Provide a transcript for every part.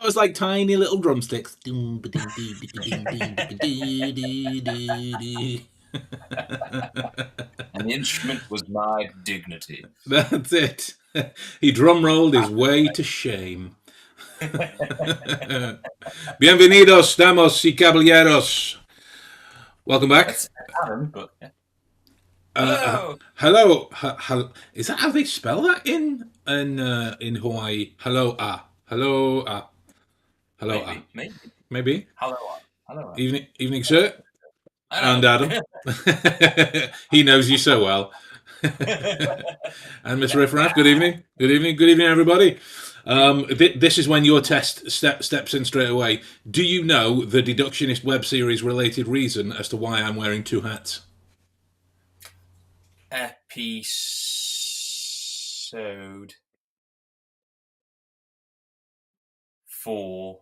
was like tiny little drumsticks. And the instrument was my dignity. That's it. He drum rolled his way to shame. Bienvenidos, damas y caballeros. Welcome back. That's Adam, but yeah. Hello. Is that how they spell that in Hawaii? Hello. Maybe. Hello. Evening, sir. And Adam. He knows you so well. And Miss Riffraff, good evening. Good evening, everybody. This is when your test steps in straight away. Do you know the Deductionist web series related reason as to why I'm wearing two hats? Episode 4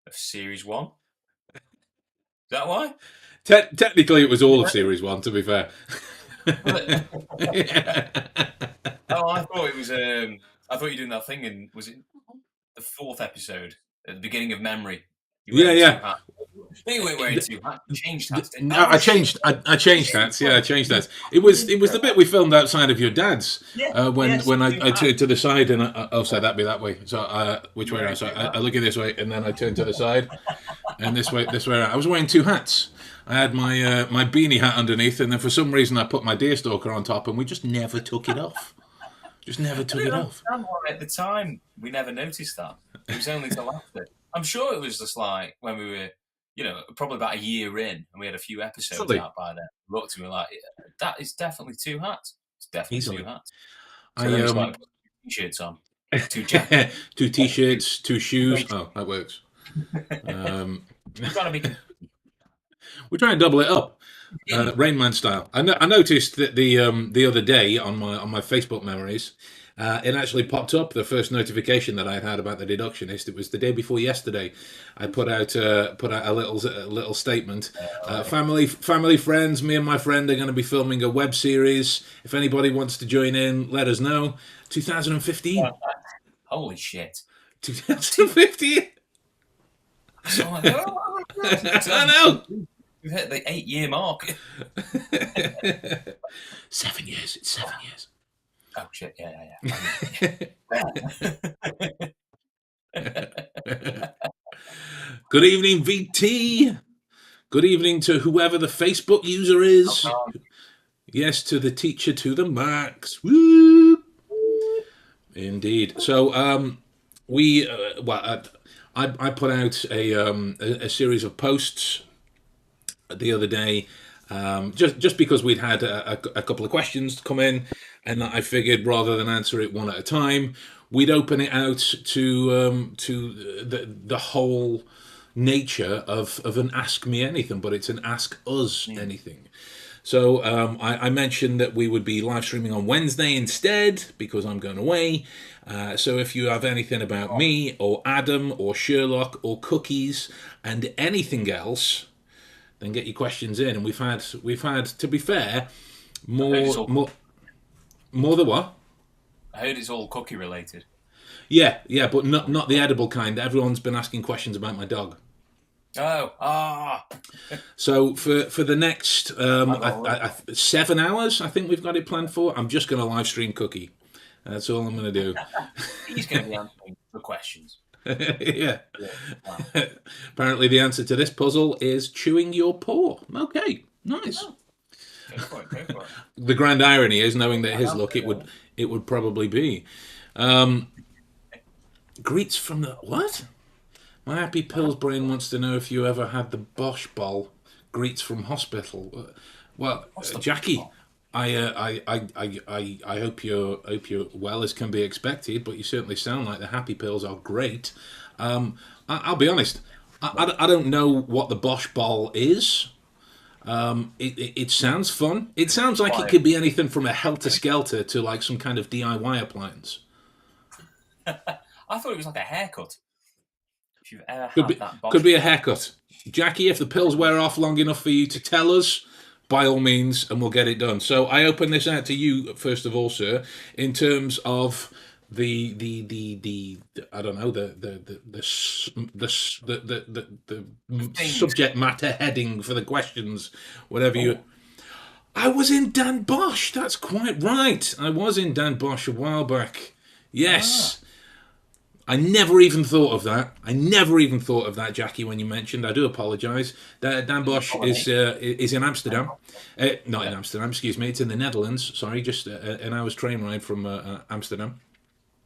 of Series 1. Is that why? Technically, it was all of Series 1, to be fair. Oh, I thought it was. I thought you were doing that thing in. Was it the 4th episode at the beginning of Memory? Yeah. You weren't wearing two hats. You changed hats, didn't you? No, I changed hats. Yeah, I changed hats. It was the bit we filmed outside of your dad's. When I turned to the side and so that'd be that way. So which way around? So I look at this way and then I turn to the side, and this way around. I was wearing two hats. I had my beanie hat underneath, and then for some reason I put my deerstalker on top, and we just never took it off. Just never took it off. At the time, we never noticed that. It was only till after. I'm sure it was just like when we were, probably about a year in, and we had a few episodes out by then. We looked and we were like, that is definitely two hats. It's definitely two hats. So then like t-shirts on. Two jackets. 2 t-shirts, 2 shoes. Oh, that works. We're trying to double it up, Rain Man style. I noticed that the other day on my Facebook memories, it actually popped up the first notification that I had about the Deductionist. It was the day before yesterday. I put out a little statement. Family, friends, me and my friend are going to be filming a web series. If anybody wants to join in, let us know. 2015. Holy shit! 2015. I know. We've hit the 8-year mark. 7 years. It's 7 years. Oh shit! Yeah. Good evening, VT. Good evening to whoever the Facebook user is. Yes, to the teacher to the max. Woo! Indeed. So, I put out a series of posts the other day, just because we'd had a couple of questions come in, and I figured rather than answer it one at a time, we'd open it out to the whole nature of an Ask Me Anything, but it's an Ask Us Anything. So I mentioned that we would be live streaming on Wednesday instead because I'm going away. So if you have anything about me or Adam or Sherlock or cookies and anything else, then get your questions in. And we've had to be fair, more than what? I heard it's all cookie related. Yeah, but not the edible kind. Everyone's been asking questions about my dog. So for the next 7 hours, I think we've got it planned for. I'm just going to live stream Cookie. That's all I'm going to do. He's going to be answering the questions. Yeah. Wow. Apparently, the answer to this puzzle is chewing your paw. Okay, nice. Go for it. The grand irony is knowing that his luck, it would probably be. Greets from the what? My happy pills brain wants to know if you ever had the Bosch ball. Greets from hospital. Well, Jackie, I hope you're well as can be expected, but you certainly sound like the happy pills are great. I'll be honest, I don't know what the Bosch ball is. It sounds fun. It sounds like it could be anything from a Helter Skelter to like some kind of DIY appliance. I thought it was like a haircut. If you've ever had that could be a haircut. Jackie, if the pills wear off long enough for you to tell us, by all means, and we'll get it done. So I open this out to you, first of all, sir, in terms of the I don't know the Things. subject matter heading for the questions, whatever you. Oh, I was in Dan Bosch. That's quite right. I was in Dan Bosch a while back. ah, Yes. I never even thought of that. I never even thought of that, Jackie, when you mentioned. I do apologise. Dan no Bosch problem, is in Amsterdam. Not in yeah. Amsterdam, excuse me. It's in the Netherlands. Sorry, just an hour's train ride from Amsterdam.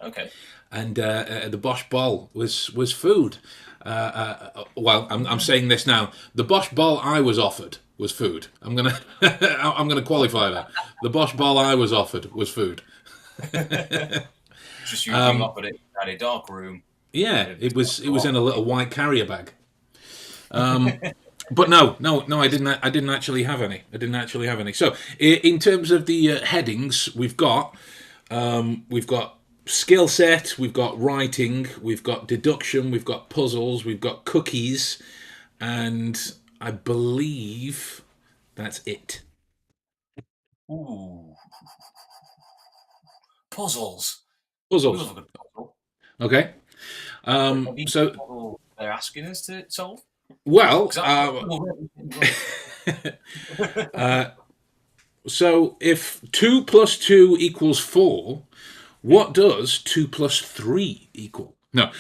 Okay. And the Bosch Ball was food. Well, I'm saying this now. The Bosch Ball I was offered was food. I'm gonna qualify that. The Bosch Ball I was offered was food. Just you being offered it at a dark room. Yeah, With it was in a little white carrier bag. But no, I didn't actually have any. I didn't actually have any. So in terms of the headings, we've got skill set, we've got writing, we've got deduction, we've got puzzles, we've got cookies, and I believe that's it. Ooh, puzzles. We love Puzzles. a good puzzle. Okay. Have you So puzzle they're asking us to solve? well, Because so if 2 plus 2 equals 4, what does 2 plus 3 equal? No.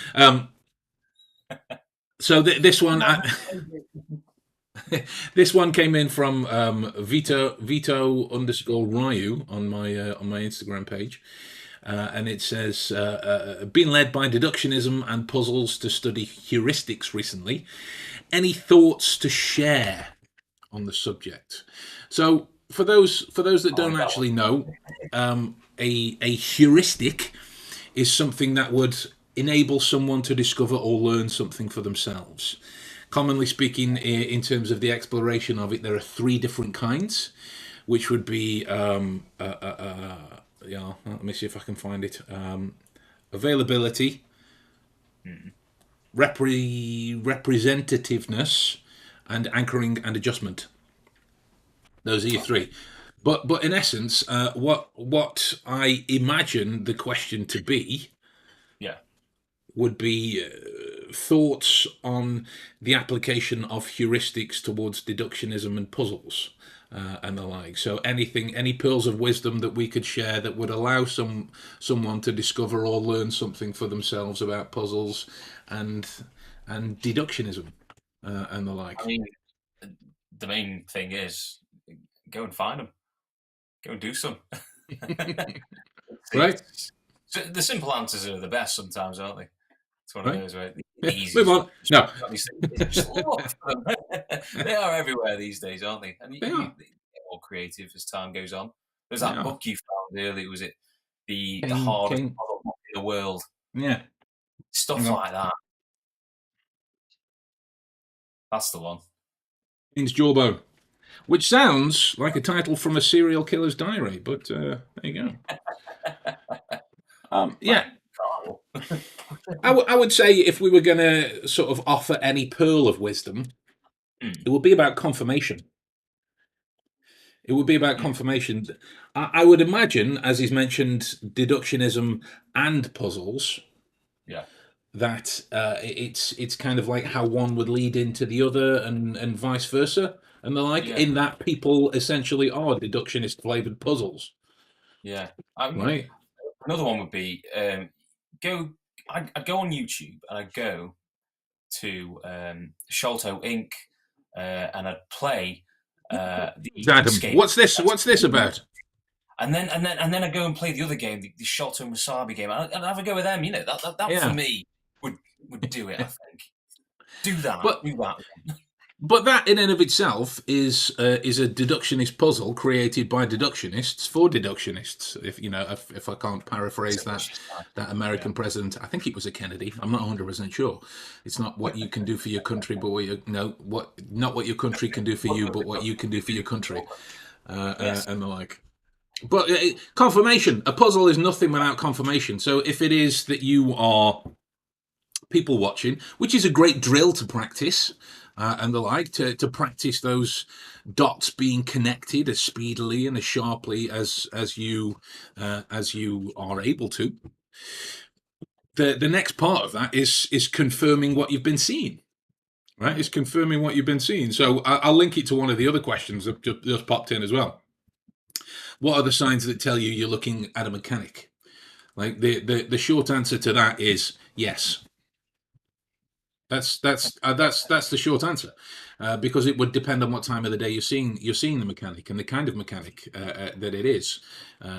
So this one, this one came in from Vito _Ryu on my Instagram page, and it says, "Been led by deductionism and puzzles to study heuristics recently. Any thoughts to share on the subject?" So for those that I don't like that one. actually know, a heuristic is something that would enable someone to discover or learn something for themselves. Commonly speaking, in terms of the exploration of it, there are three different kinds, which would be, yeah, let me see if I can find it. Availability, representativeness, and anchoring and adjustment. Those are your Okay. three. But in essence, what I imagine the question to be Yeah. would be thoughts on the application of heuristics towards deductionism and puzzles and the like. So any pearls of wisdom that we could share that would allow someone to discover or learn something for themselves about puzzles and deductionism and the I like. mean, the main thing is go and find them. Go and do some. Right? So the simple answers are the best sometimes, aren't they? It's one of Right? those where the Yeah, move easiest one. on. No, Just look for them. They are everywhere these days, aren't they? And they are. they get more creative as time goes on. There's They that are. book you found earlier. Was it the King, hardest King. puzzle book in the world? Yeah. Hang Stuff on. like that. That's the one. King's Jawbone. Which sounds like a title from a serial killer's diary, but there you go. Yeah, Right. Oh, I would say if we were going to sort of offer any pearl of wisdom, mm, it would be about confirmation. It would be about mm, confirmation. I would imagine, as he's mentioned, deductionism and puzzles, yeah. that it's kind of like how one would lead into the other and vice versa and the like, Yeah. in that people essentially are deductionist flavored puzzles, Yeah. I mean, right? another one would be go. I'd go on YouTube and I'd go to Sholto Inc. And I'd play the Adam, escape. what's this about? And then I go and play the other game, the Sholto Wasabi game, and have a go with them. You know that for Yeah, me would do it. I think do that. but Do that. that in and of itself is a deductionist puzzle created by deductionists for deductionists. If I can't paraphrase that Yeah. American president, I think it was a Kennedy. I'm not 100% sure. It's not what you can do for your country, but not what your country can do for you, but what you can do for your country, Yes. and the like. But confirmation. A puzzle is nothing without confirmation. So if it is that you are people watching, which is a great drill to practice and the like, to practice those dots being connected as speedily and as sharply as you are able to. The next part of that is confirming what you've been seeing. Right, it's confirming what you've been seeing. So I'll link it to one of the other questions that just popped in as well. What are the signs that tell you you're looking at a mechanic? Like the short answer to that is yes. That's the short answer, because it would depend on what time of the day you're seeing the mechanic and the kind of mechanic that it is,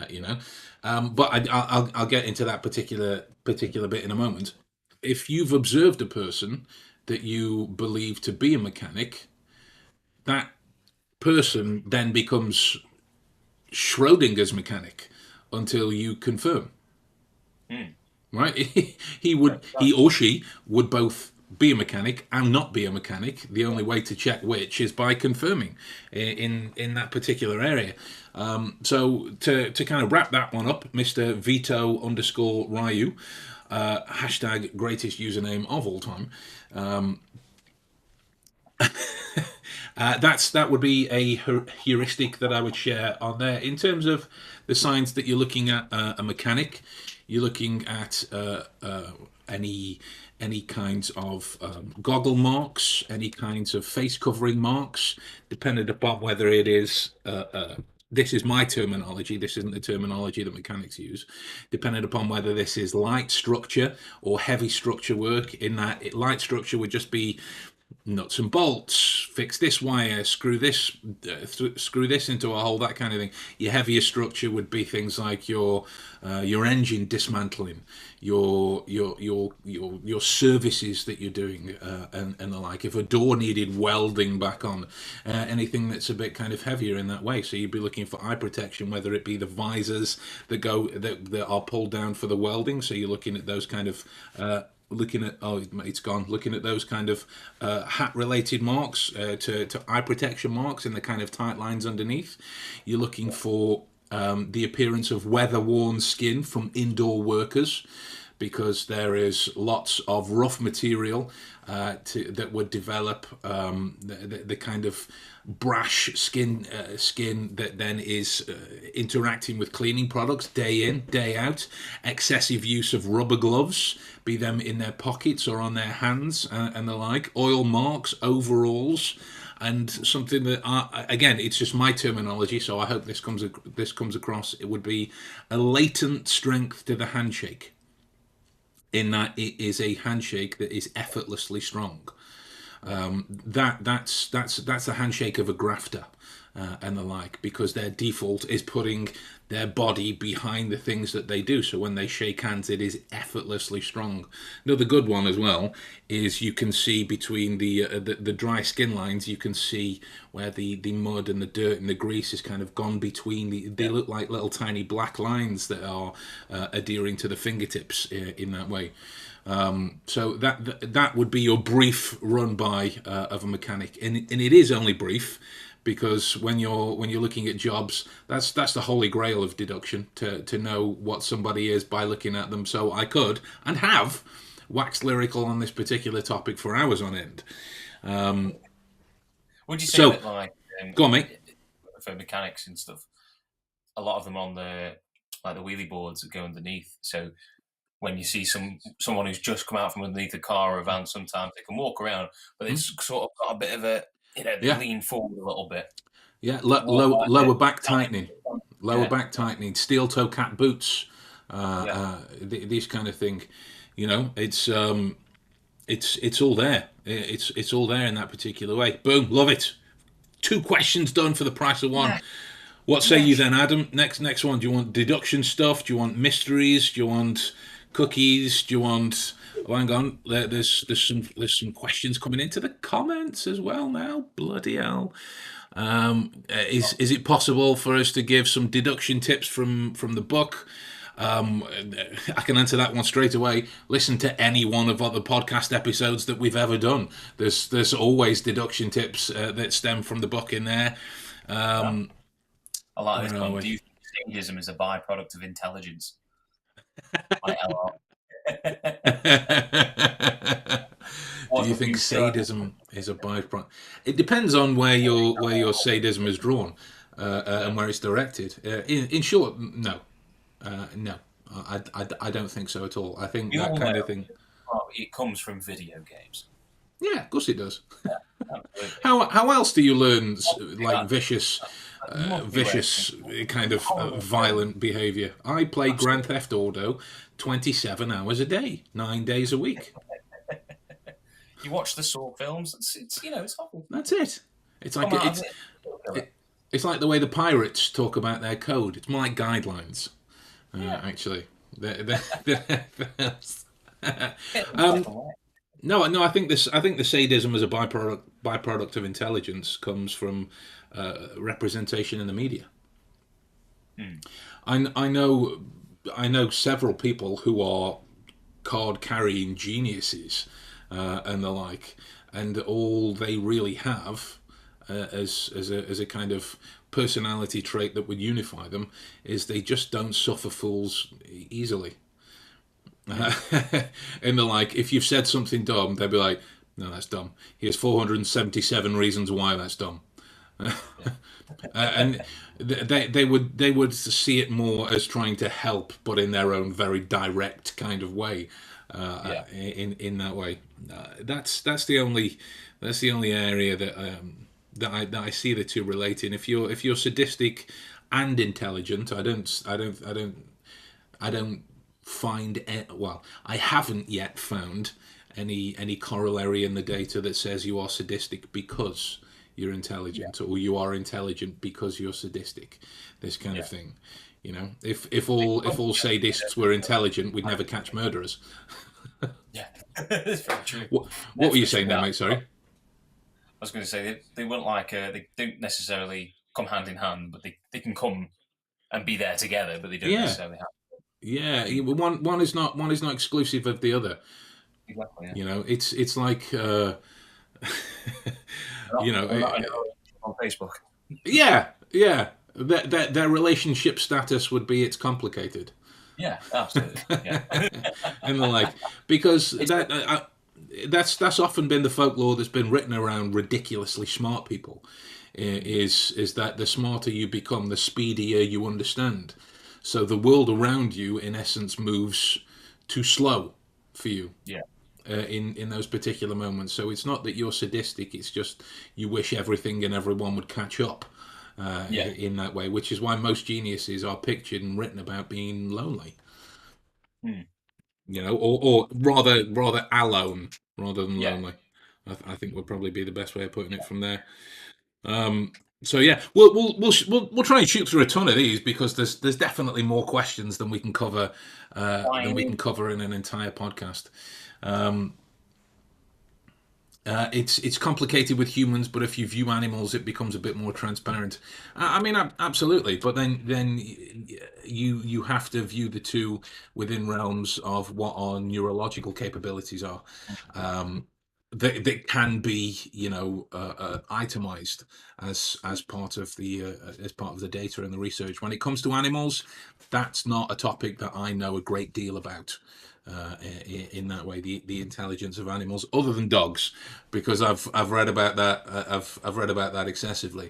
you know. But I'll get into that particular bit in a moment. If you've observed a person that you believe to be a mechanic, that person then becomes Schrodinger's mechanic until you confirm. Right? He or she would both be a mechanic and not be a mechanic. The only way to check which is by confirming in that particular area. So to kind of wrap that one up, Mr. Vito _ Ryu, hashtag greatest username of all time. That would be a heuristic that I would share on there. In terms of the signs that you're looking at a mechanic, you're looking at any kinds of goggle marks, any kinds of face covering marks, depending upon whether it is. This is my terminology. This isn't the terminology that mechanics use. Depending upon whether this is light structure or heavy structure work, in that light structure would just be nuts and bolts, fix this wire, screw this into a hole, that kind of thing. Your heavier structure would be things like your engine dismantling, your services that you're doing, and the like. If a door needed welding back on, anything that's a bit kind of heavier in that way. So you'd be looking for eye protection, whether it be the visors that are pulled down for the welding. So you're looking at those kind of looking at looking at those kind of hat related marks, to eye protection marks and the kind of tight lines underneath. You're looking for the appearance of weather worn skin from indoor workers, because there is lots of rough material that would develop the kind of brash skin that then is interacting with cleaning products day in, day out. Excessive use of rubber gloves, be them in their pockets or on their hands, and the like. Oil marks, overalls. And something that, again, it's just my terminology, so I hope this comes across. It would be a latent strength to the handshake, in that it is a handshake that is effortlessly strong. That's the handshake of a grafter, and the like, because their default is putting their body behind the things that they do. So when they shake hands, it is effortlessly strong. Another good one as well is you can see between the dry skin lines, you can see where the mud and the dirt and the grease has kind of gone between they look like little tiny black lines that are adhering to the fingertips in that way. So that would be your brief run by of a mechanic, and it is only brief, because when you're looking at jobs, that's the holy grail of deduction, to know what somebody is by looking at them. So I could and have waxed lyrical on this particular topic for hours on end. Would you say that, like, go on, mate, for mechanics and stuff, a lot of them on the wheelie boards that go underneath? So when you see someone who's just come out from underneath a car or a van, sometimes they can walk around, but it's sort of got a bit of a, they lean forward a little bit. Yeah, lower back tightening, back tightening, steel toe cap boots, these kind of thing. You know, it's all there. It's all there in that particular way. Boom, love it. 2 questions done for the price of 1. Yeah. What say you then, Adam? Next one. Do you want deduction stuff? Do you want mysteries? Do you want cookies? Do you want? Oh, hang on. There's some questions coming into the comments as well now. Bloody hell. Is it possible for us to give some deduction tips from the book? I can answer that one straight away. Listen to any one of the podcast episodes that we've ever done. There's always deduction tips that stem from the book in there. I like this one. Do you think sadism is a byproduct of intelligence? Do you think sadism is a byproduct? It depends on where your sadism is drawn, and where it's directed. In short, no. No, I don't think so at all. I think We that all kind know of thing. it comes from video games. Yeah, of course it does. Absolutely. How else do you learn like That, that must be where it came vicious kind of horrible film. violent behavior? I play Grand Absolutely. Theft Auto 27 hours a day, 9 days a week. You watch the Saw films. It's it's awful. That's it. It's like Come out of it. it's like the way the pirates talk about their code. It's more like guidelines, Yeah. actually. Um, No. I think the sadism as a byproduct of intelligence comes from representation in the media. I know several people who are card carrying geniuses and the like, and all they really have as a kind of personality trait that would unify them is they just don't suffer fools easily. And they're like, if you've said something dumb, they'll be like, no, that's dumb. Here's 477 reasons why that's dumb. And they would see it more as trying to help, but in their own very direct kind of way. In that way, that's the only area that I see the two relating. If you're sadistic and intelligent, I don't find well, I haven't yet found any corollary in the data that says you are sadistic because you're intelligent, or you are intelligent because you're sadistic. This kind of thing. If all sadists were intelligent, we'd never catch murderers. Yeah, that's very true. What were you saying there, mate? Sorry. I was going to say they weren't they don't necessarily come hand in hand, but they can come and be there together, but they don't necessarily have. Yeah, one is not exclusive of the other. Exactly. Yeah. It's like on Facebook. Yeah. Their relationship status would be it's complicated. Yeah, absolutely. Yeah. And the like, because that's often been the folklore that's been written around ridiculously smart people. Is that the smarter you become, the speedier you understand. So the world around you, in essence, moves too slow for you. Yeah. In those particular moments. So it's not that you're sadistic, it's just you wish everything and everyone would catch up in that way, which is why most geniuses are pictured and written about being lonely. Or rather alone rather than lonely. I think would probably be the best way of putting it from there. So yeah, we'll try and shoot through a ton of these because there's definitely more questions than we can cover in an entire podcast. It's complicated with humans, but if you view animals, it becomes a bit more transparent. I mean, absolutely, but then you have to view the two within realms of what our neurological capabilities are. That can be, itemized as part of the data and the research. When it comes to animals, that's not a topic that I know a great deal about. In that way, the intelligence of animals, other than dogs, because I've read about that. I've read about that excessively.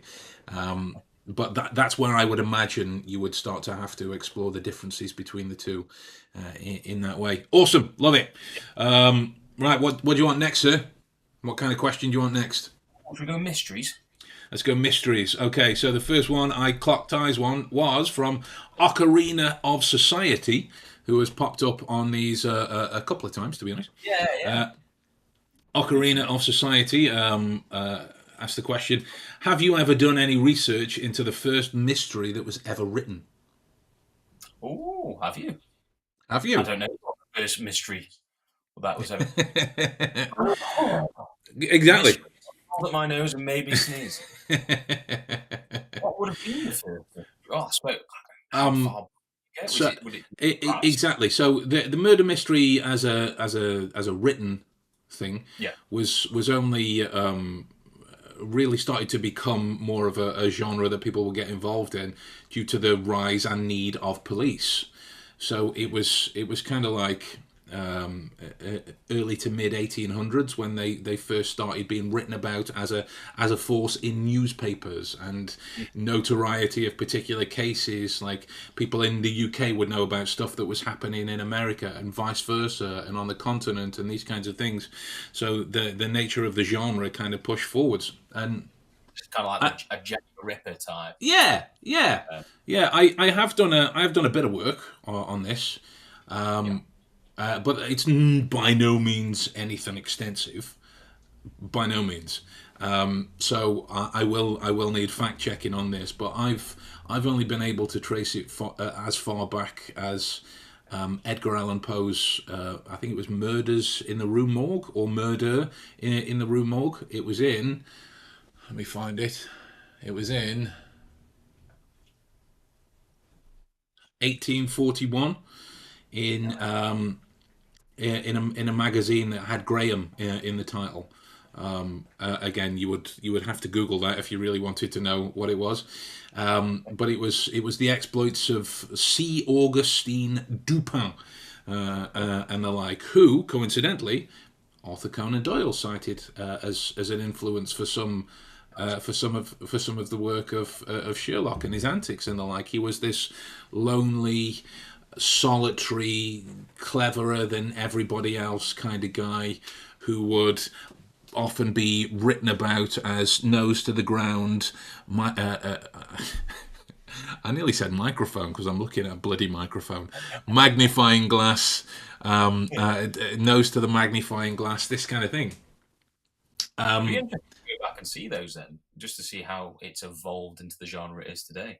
But that's where I would imagine you would start to have to explore the differences between the two in that way. Awesome, love it. Right, what do you want next, sir? What kind of question do you want next? Should we go mysteries? Let's go mysteries. Okay, so the first one I clocked eyes on was from Ocarina of Society, who has popped up on these a couple of times, to be honest. Yeah. Ocarina of Society asked the question, have you ever done any research into the first mystery that was ever written? Oh, have you? Have you? I don't know what the first mystery that was ever. Exactly. Hold up my nose and maybe sneeze. What would have been the first? Oh, I suppose. How far? Exactly. So the murder mystery as a written thing was only really started to become more of a genre that people will get involved in due to the rise and need of police. So it was kind of like early to mid 1800s, when they first started being written about as a force in newspapers, and notoriety of particular cases, like people in the UK would know about stuff that was happening in America and vice versa, and on the continent, and these kinds of things. So the nature of the genre kind of pushed forwards, and It's kind of like a Jack the Ripper type. yeah. I have done a bit of work on this. But it's by no means anything extensive, by no means. So I will need fact checking on this. But I've only been able to trace it as far back as Edgar Allan Poe's. I think it was Murders in the Rue Morgue, or Murder in the Rue Morgue. It was in. Let me find it. It was in 1841 in a magazine that had Graham in the title. Again, you would have to Google that if you really wanted to know what it was. But it was the exploits of C. Augustine Dupin and the like, who coincidentally Arthur Conan Doyle cited as an influence for some of the work of Sherlock and his antics and the like. He was this lonely, solitary, cleverer than everybody else kind of guy who would often be written about as nose to the ground. I nearly said microphone because I'm looking at a bloody microphone. Magnifying glass, nose to the magnifying glass, this kind of thing. It'd be interesting to go back and see those then, just to see how it's evolved into the genre it is today.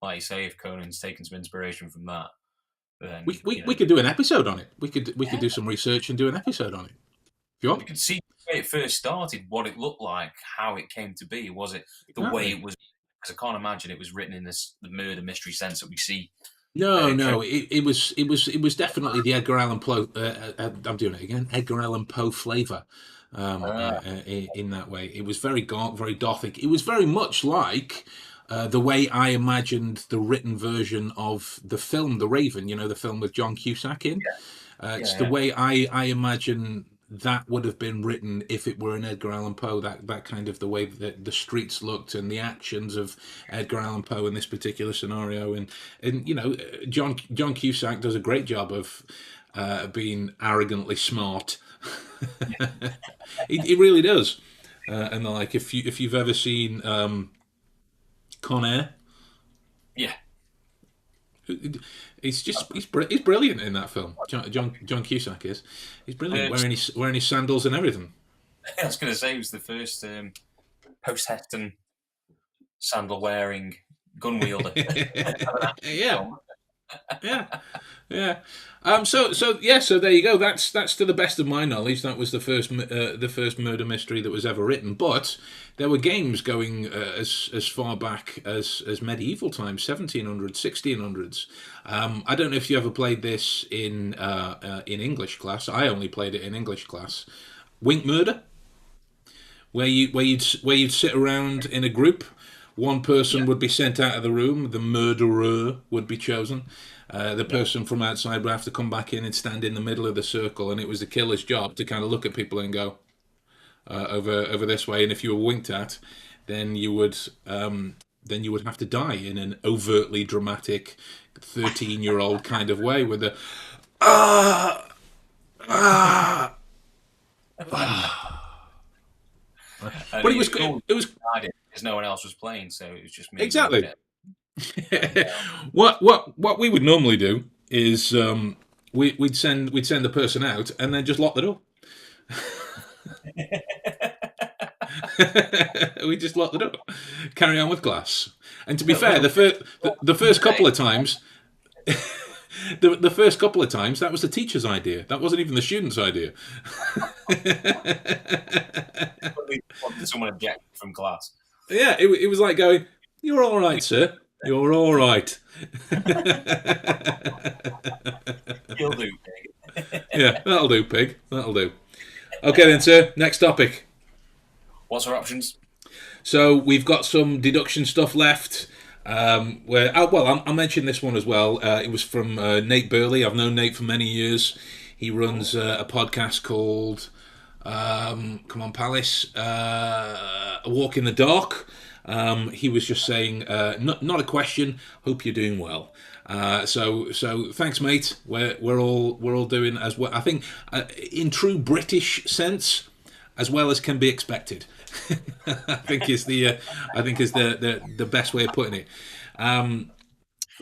Like you say, if Conan's taken some inspiration from that, then we could do an episode on it. We could do some research and do an episode on it. If you want. You could see where it first started, what it looked like, how it came to be. Was it the way it was? Because I can't imagine it was written in the murder mystery sense that we see. No, it was definitely the Edgar Allan Poe. I'm doing it again. Edgar Allan Poe flavor. In that way, it was very gothic. It was very much like the way I imagined the written version of the film The Raven. You know, the film with John Cusack in. It's the way I imagine that would have been written if it were an Edgar Allan Poe. That kind of the way that the streets looked and the actions of Edgar Allan Poe in this particular scenario, and you know, John Cusack does a great job of being arrogantly smart. He really does. And like, if you've ever seen Con Air, he's brilliant in that film. John Cusack is. He's brilliant, wearing his sandals and everything. I was going to say he was the first post-Heston sandal wearing gun wielder. Yeah. So there you go. That's to the best of my knowledge. That was the first murder mystery that was ever written. But there were games going as far back as medieval times, 1700s, 1600s. I don't know if you ever played this in English class. I only played it in English class. Wink Murder, where you'd sit around in a group. One person would be sent out of the room. The murderer would be chosen. The person from outside would have to come back in and stand in the middle of the circle, and it was the killer's job to kind of look at people and go over this way. And if you were winked at, then you would have to die in an overtly dramatic 13-year-old kind of way with the But it was because no one else was playing, so it was just me. Exactly. What we would normally do is we'd send the person out and then just lock the door. We just lock the door, carry on with class. And to be fair, the first couple of times, the first couple of times that was the teacher's idea. That wasn't even the student's idea. Someone objected from class. Yeah, it was like going, "You're all right, sir. You're all right." You'll do, pig. Yeah, that'll do, pig. That'll do. Okay then, sir. Next topic. What's our options? So we've got some deduction stuff left. I'll mention this one as well. It was from Nate Burley. I've known Nate for many years. He runs a podcast called Come On Palace, A Walk in the Dark. He was just saying, not a question. Hope you're doing well. So thanks, mate. We're all doing as well. I think in true British sense, as well as can be expected. I think is the best way of putting it.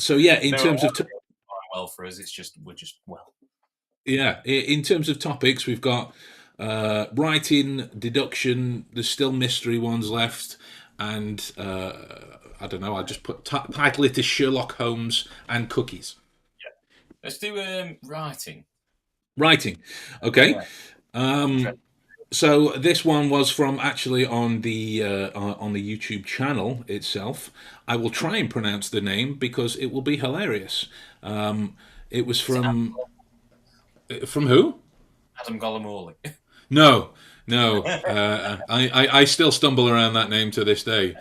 So yeah, in terms of well for us, we're just well. Yeah, in terms of topics, we've got writing, deduction. There's still mystery ones left, and I don't know. I just put title it as Sherlock Holmes and cookies. Yeah. Let's do writing. Writing, okay. Yeah. So this one was from actually on the YouTube channel itself. I will try and pronounce the name because it will be hilarious. It was from who? Adam Golamorley. No. I still stumble around that name to this day.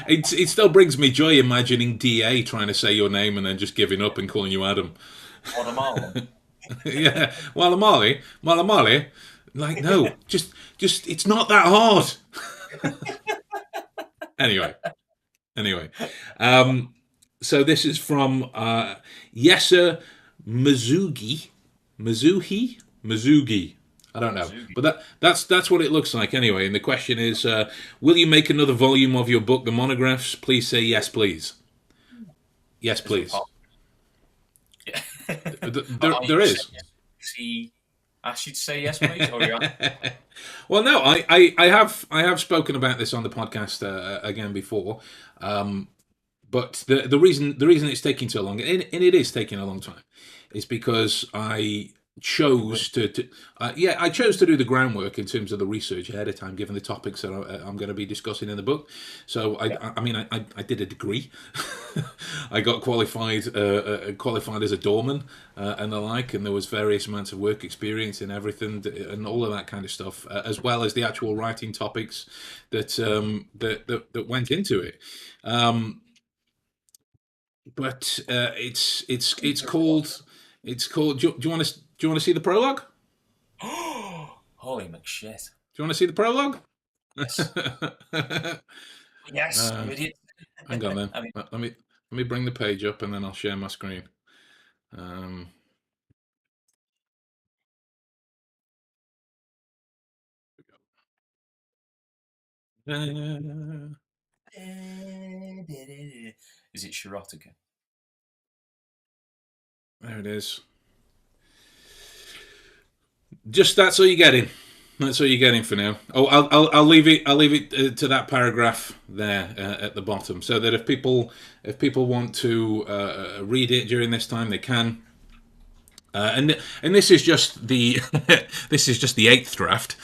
It still brings me joy imagining DA trying to say your name and then just giving up and calling you Adam. Guatemala. Yeah, Walamali. Like, no, just it's not that hard. Anyway. So this is from Yesa Mizugi. I don't know, but that's what it looks like anyway. And the question is, will you make another volume of your book, The Monographs? Please say yes, please. Yes, please. Yeah. There is. I should say yes, please. Well, no, I have spoken about this on the podcast again before, but the reason it's taking so long, and it is taking a long time, is because I chose I chose to do the groundwork in terms of the research ahead of time, given the topics that I'm going to be discussing in the book. So I did a degree. I got qualified as a doorman and the like, and there was various amounts of work experience and everything and all of that kind of stuff, as well as the actual writing topics that went into it. But it's called. Do you want to see the prologue? Holy McShit! Do you want to see the prologue? Yes. Yes, you idiot. Hang on then. Let me bring the page up and then I'll share my screen. Is it Schrodingers? There it is. Just that's all you're getting. That's all you're getting for now. Oh, I'll leave it. I'll leave it to that paragraph there at the bottom, so that if people want to read it during this time, they can. And this is just the this is just the 8th draft.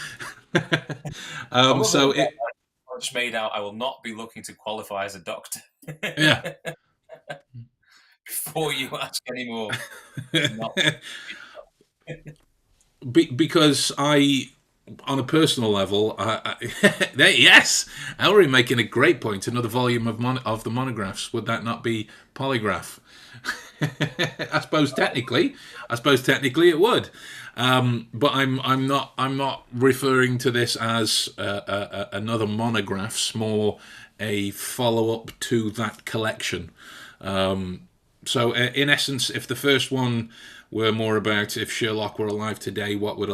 So it. I just made out I will not be looking to qualify as a doctor. Yeah. Before you ask any more. Because on a personal level, yes, Ellery making a great point. Another volume of the monographs. Would that not be polygraph? I suppose technically it would. But I'm not referring to this as another monographs, more a follow up to that collection. So in essence, if the first one were more about if Sherlock were alive today, what would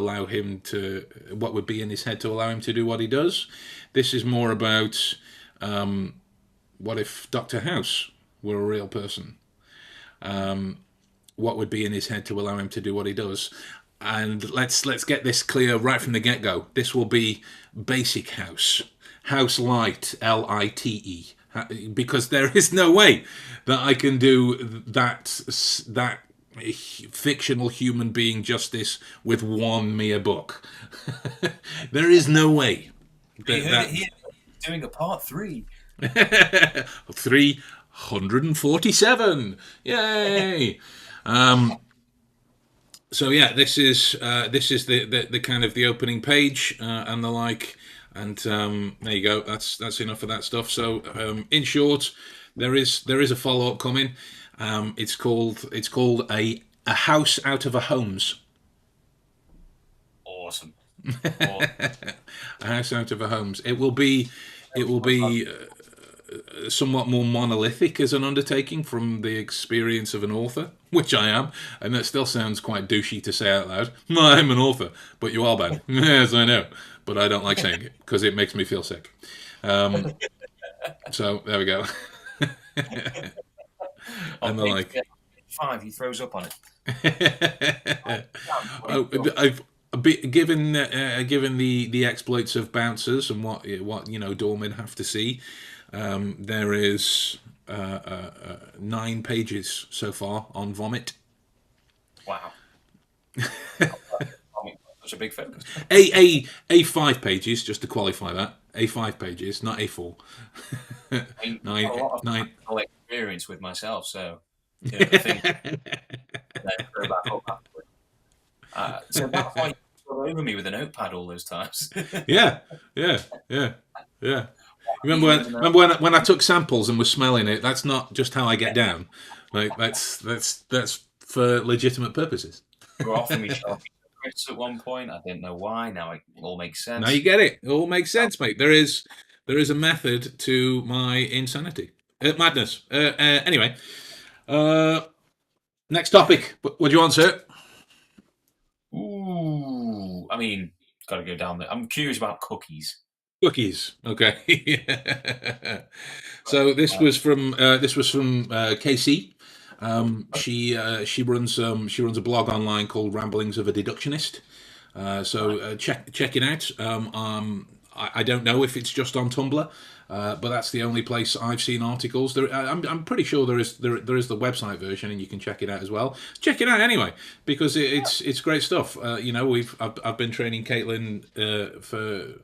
be in his head to allow him to do what he does, this is more about what if Dr. House were a real person. What would be in his head to allow him to do what he does? And let's get this clear right from the get-go. This will be basic House light, Lite, because there is no way that I can do that fictional human being justice with one mere book. There is no way. You heard it here. Doing a part 3. 347. Yay! So yeah, this is the kind of the opening page and the like, and there you go. That's enough of that stuff. So in short, there is a follow up coming. It's called a house out of a Holmes. awesome. A house out of a homes. It will be somewhat more monolithic as an undertaking from the experience of an author, which I am, and that still sounds quite douchey to say out loud. I'm an author, but you are, Ben. Yes, I know, but I don't like saying it because it makes me feel sick. So there we go. On And the page like. 5, he throws up on it. Given the exploits of bouncers and what doormen have to see, there is 9 pages so far on vomit. Wow. Such a big focus. A 5 pages, just to qualify that. A 5 pages, not A4. I mean, nine, a lot of nine. practical experience with myself, so I think go back up afterwards. So that's why you stood over me with a notepad all those times. Yeah. Remember when I took samples and was smelling it? That's not just how I get down. Like that's for legitimate purposes. You were offering me chocolate at one point. I didn't know why. Now it all makes sense. Now you get it. It all makes sense, mate. There is a method to my insanity, madness. Anyway, next topic. What do you want, sir? Ooh, I mean, got to go down there. I'm curious about cookies. Cookies. Okay. So this was from KC. She runs a blog online called Ramblings of a Deductionist. Check it out. I don't know if it's just on Tumblr, but that's the only place I've seen articles. I'm pretty sure there is the website version, and you can check it out as well. Check it out anyway, because it's great stuff. I've been training Caitlin for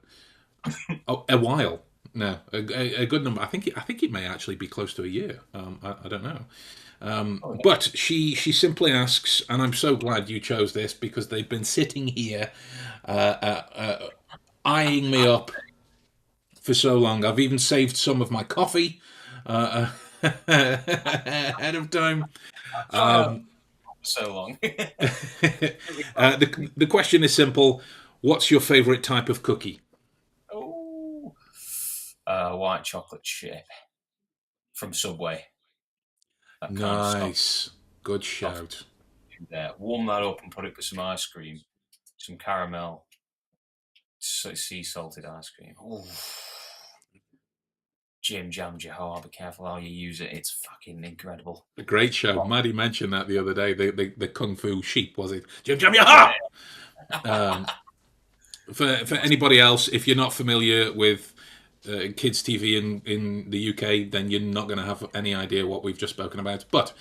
a while now, a good number. I think it may actually be close to a year. I don't know. But she simply asks, and I'm so glad you chose this because they've been sitting here eyeing me up for so long. I've even saved some of my coffee ahead of time. So long. The question is simple. What's your favourite type of cookie? White chocolate chip from Subway. Nice. Good shout. Warm that up and put it with some ice cream, some caramel, sea salted ice cream. Ooh. Jim jammed your heart. Be careful how you use it. It's fucking incredible. A great show. Maddie mentioned that the other day. The Kung Fu sheep, was it? Jim jam your heart. For anybody else, if you're not familiar with kids TV in the UK, then you're not going to have any idea what we've just spoken about. But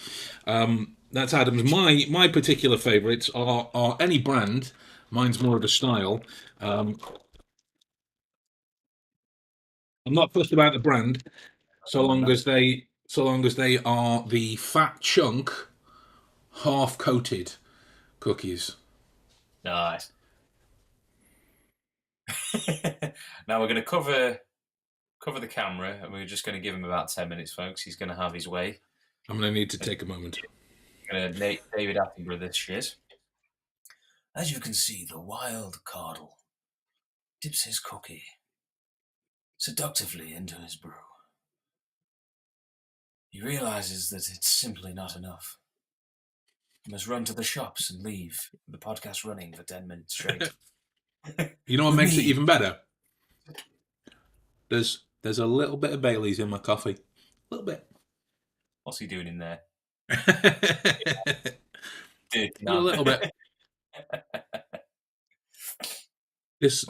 that's Adam's. My particular favourites are any brand. Mine's more of a style. I'm not fussed about the brand, so long as they are the fat chunk, half coated cookies. Nice. Now we're going to cover the camera, and we're just going to give him about 10 minutes, folks. He's going to have his way. I'm going to need to take a moment. I'm going to David Attenborough this shit. As you can see, the wild cardinal dips his cookie seductively into his brew. He realizes that it's simply not enough. He must run to the shops and leave the podcast running for 10 minutes straight. You know what makes it even better? There's a little bit of Bailey's in my coffee. A little bit. What's he doing in there? A little bit. This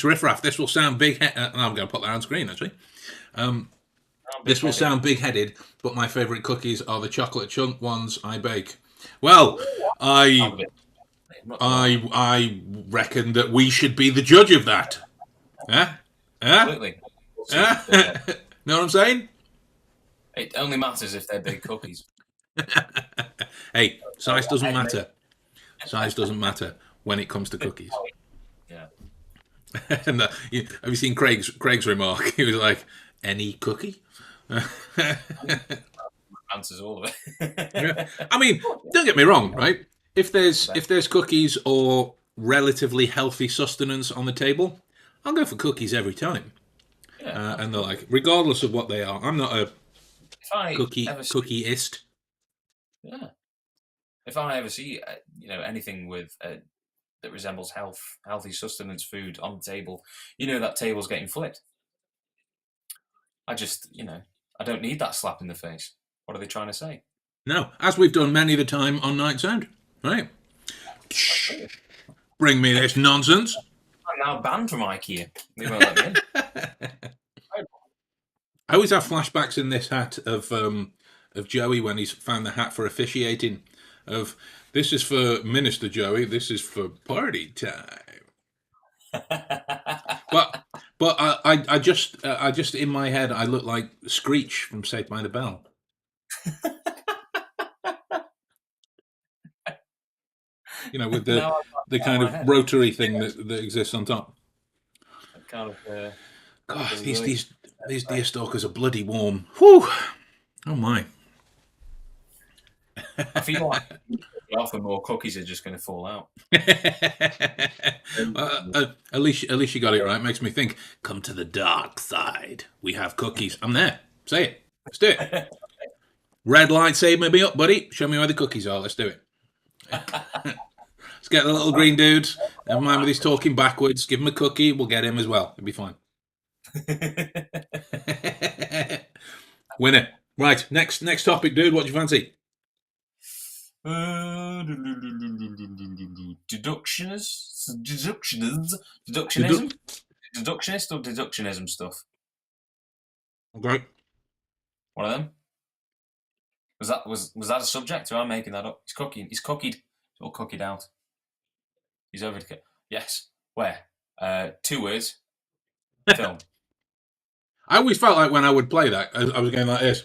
riffraff. This will sound big. I'm going to put that on screen actually. This will sound big-headed, but my favourite cookies are the chocolate chunk ones I bake. Well, I reckon that we should be the judge of that. Absolutely. Know what I'm saying? It only matters if they're big cookies. Hey, size doesn't matter. Size doesn't matter when it comes to cookies. Yeah. And have you seen Craig's remark? He was like, "Any cookie?" Answers all of it. Yeah. I mean, don't get me wrong, right? If there's cookies or relatively healthy sustenance on the table, I'll go for cookies every time. Yeah, And they're like, regardless of what they are, I'm not a if I ever see, cookieist. yeah, if I ever see anything with that resembles healthy sustenance food on the table, that table's getting flipped. I just, I don't need that slap in the face. What are they trying to say? No, as we've done many the time on Night Sound, right? Bring me this nonsense. I'm now banned from IKEA. They won't let me in. I always have flashbacks in this hat of Joey when he's found the hat for officiating. Of this is for Minister Joey, this is for party time. but I just in my head I look like Screech from Saved by the Bell. With the kind of rotary thing that exists on top. Kind of. God, these deer stalkers are bloody warm. Whew! Oh my! I feel like often more cookies are just going to fall out. At least you got it right. Makes me think. Come to the dark side. We have cookies. I'm there. Say it. Let's do it. Red light, save me up, buddy. Show me where the cookies are. Let's do it. Let's get the little green dude. Never mind with his talking backwards. Give him a cookie. We'll get him as well. It'll be fine. Winner. Right. Next topic, dude. What do you fancy? Deductionism, deductionist or deductionism stuff. Okay. One of them. Was that a subject, or am I making that up? He's cookied. It's all cookied out. He's over to yes. Where? 2 words. Film. I always felt like when I would play that, I was going like this.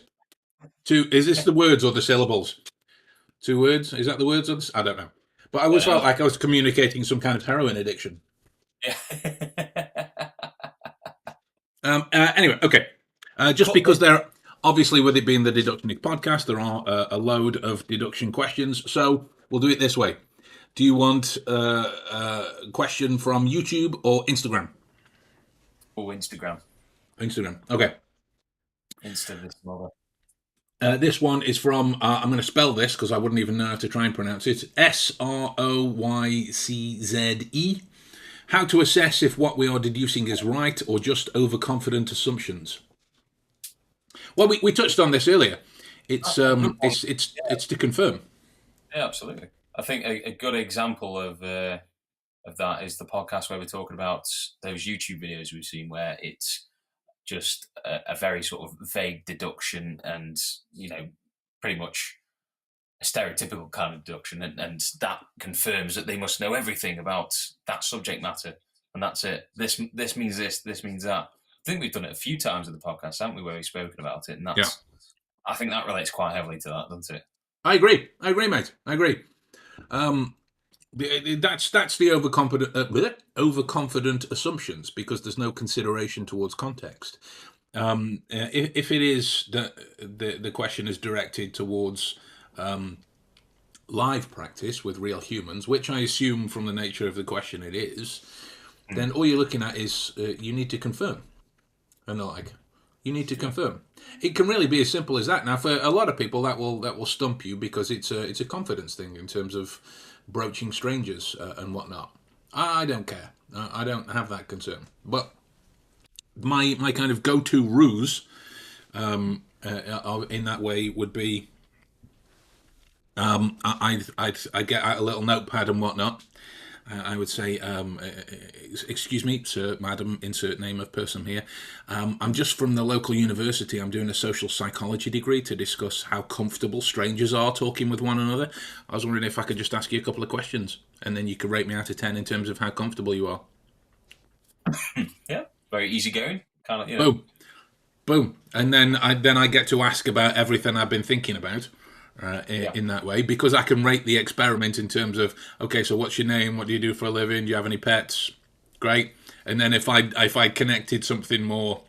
Is this the words or the syllables? 2 words? Is that the words? Or I don't know. But I always felt like I was communicating some kind of heroin addiction. Yeah. Anyway, okay. Just because there, obviously, with it being the Deductionist podcast, there are a load of deduction questions. So we'll do it this way. Do you want a question from YouTube or Instagram? Oh, Instagram. Instagram. Okay. Insta this mother. This one is from, I'm going to spell this because I wouldn't even know how to try and pronounce it, Sroycze. How to assess if what we are deducing is right or just overconfident assumptions. Well, we touched on this earlier. It's to confirm. Yeah, absolutely. I think a good example of that is the podcast where we're talking about those YouTube videos we've seen where it's just a very sort of vague deduction and, pretty much a stereotypical kind of deduction. And that confirms that they must know everything about that subject matter. And that's it. This means this means that. I think we've done it a few times in the podcast, haven't we, where we've spoken about it. And I think that relates quite heavily to that, doesn't it? I agree, mate. I agree. That's the overconfident assumptions because there's no consideration towards context. If it is the question is directed towards live practice with real humans, which I assume from the nature of the question it is, then all you're looking at is you need to confirm, and you need to confirm. It can really be as simple as that. Now, for a lot of people, that will stump you because it's a confidence thing in terms of broaching strangers and whatnot. I don't care. I don't have that concern. But my kind of go-to ruse in that way would be I'd get out a little notepad and whatnot. I would say, excuse me, sir, madam, insert name of person here. I'm just from the local university. I'm doing a social psychology degree to discuss how comfortable strangers are talking with one another. I was wondering if I could just ask you a couple of questions, and then you could rate me out of 10 in terms of how comfortable you are. Yeah, very easygoing. Kind of, Boom. And then I get to ask about everything I've been thinking about. In that way, because I can rate the experiment in terms of, okay, so what's your name? What do you do for a living? Do you have any pets? Great. And then if I connected something more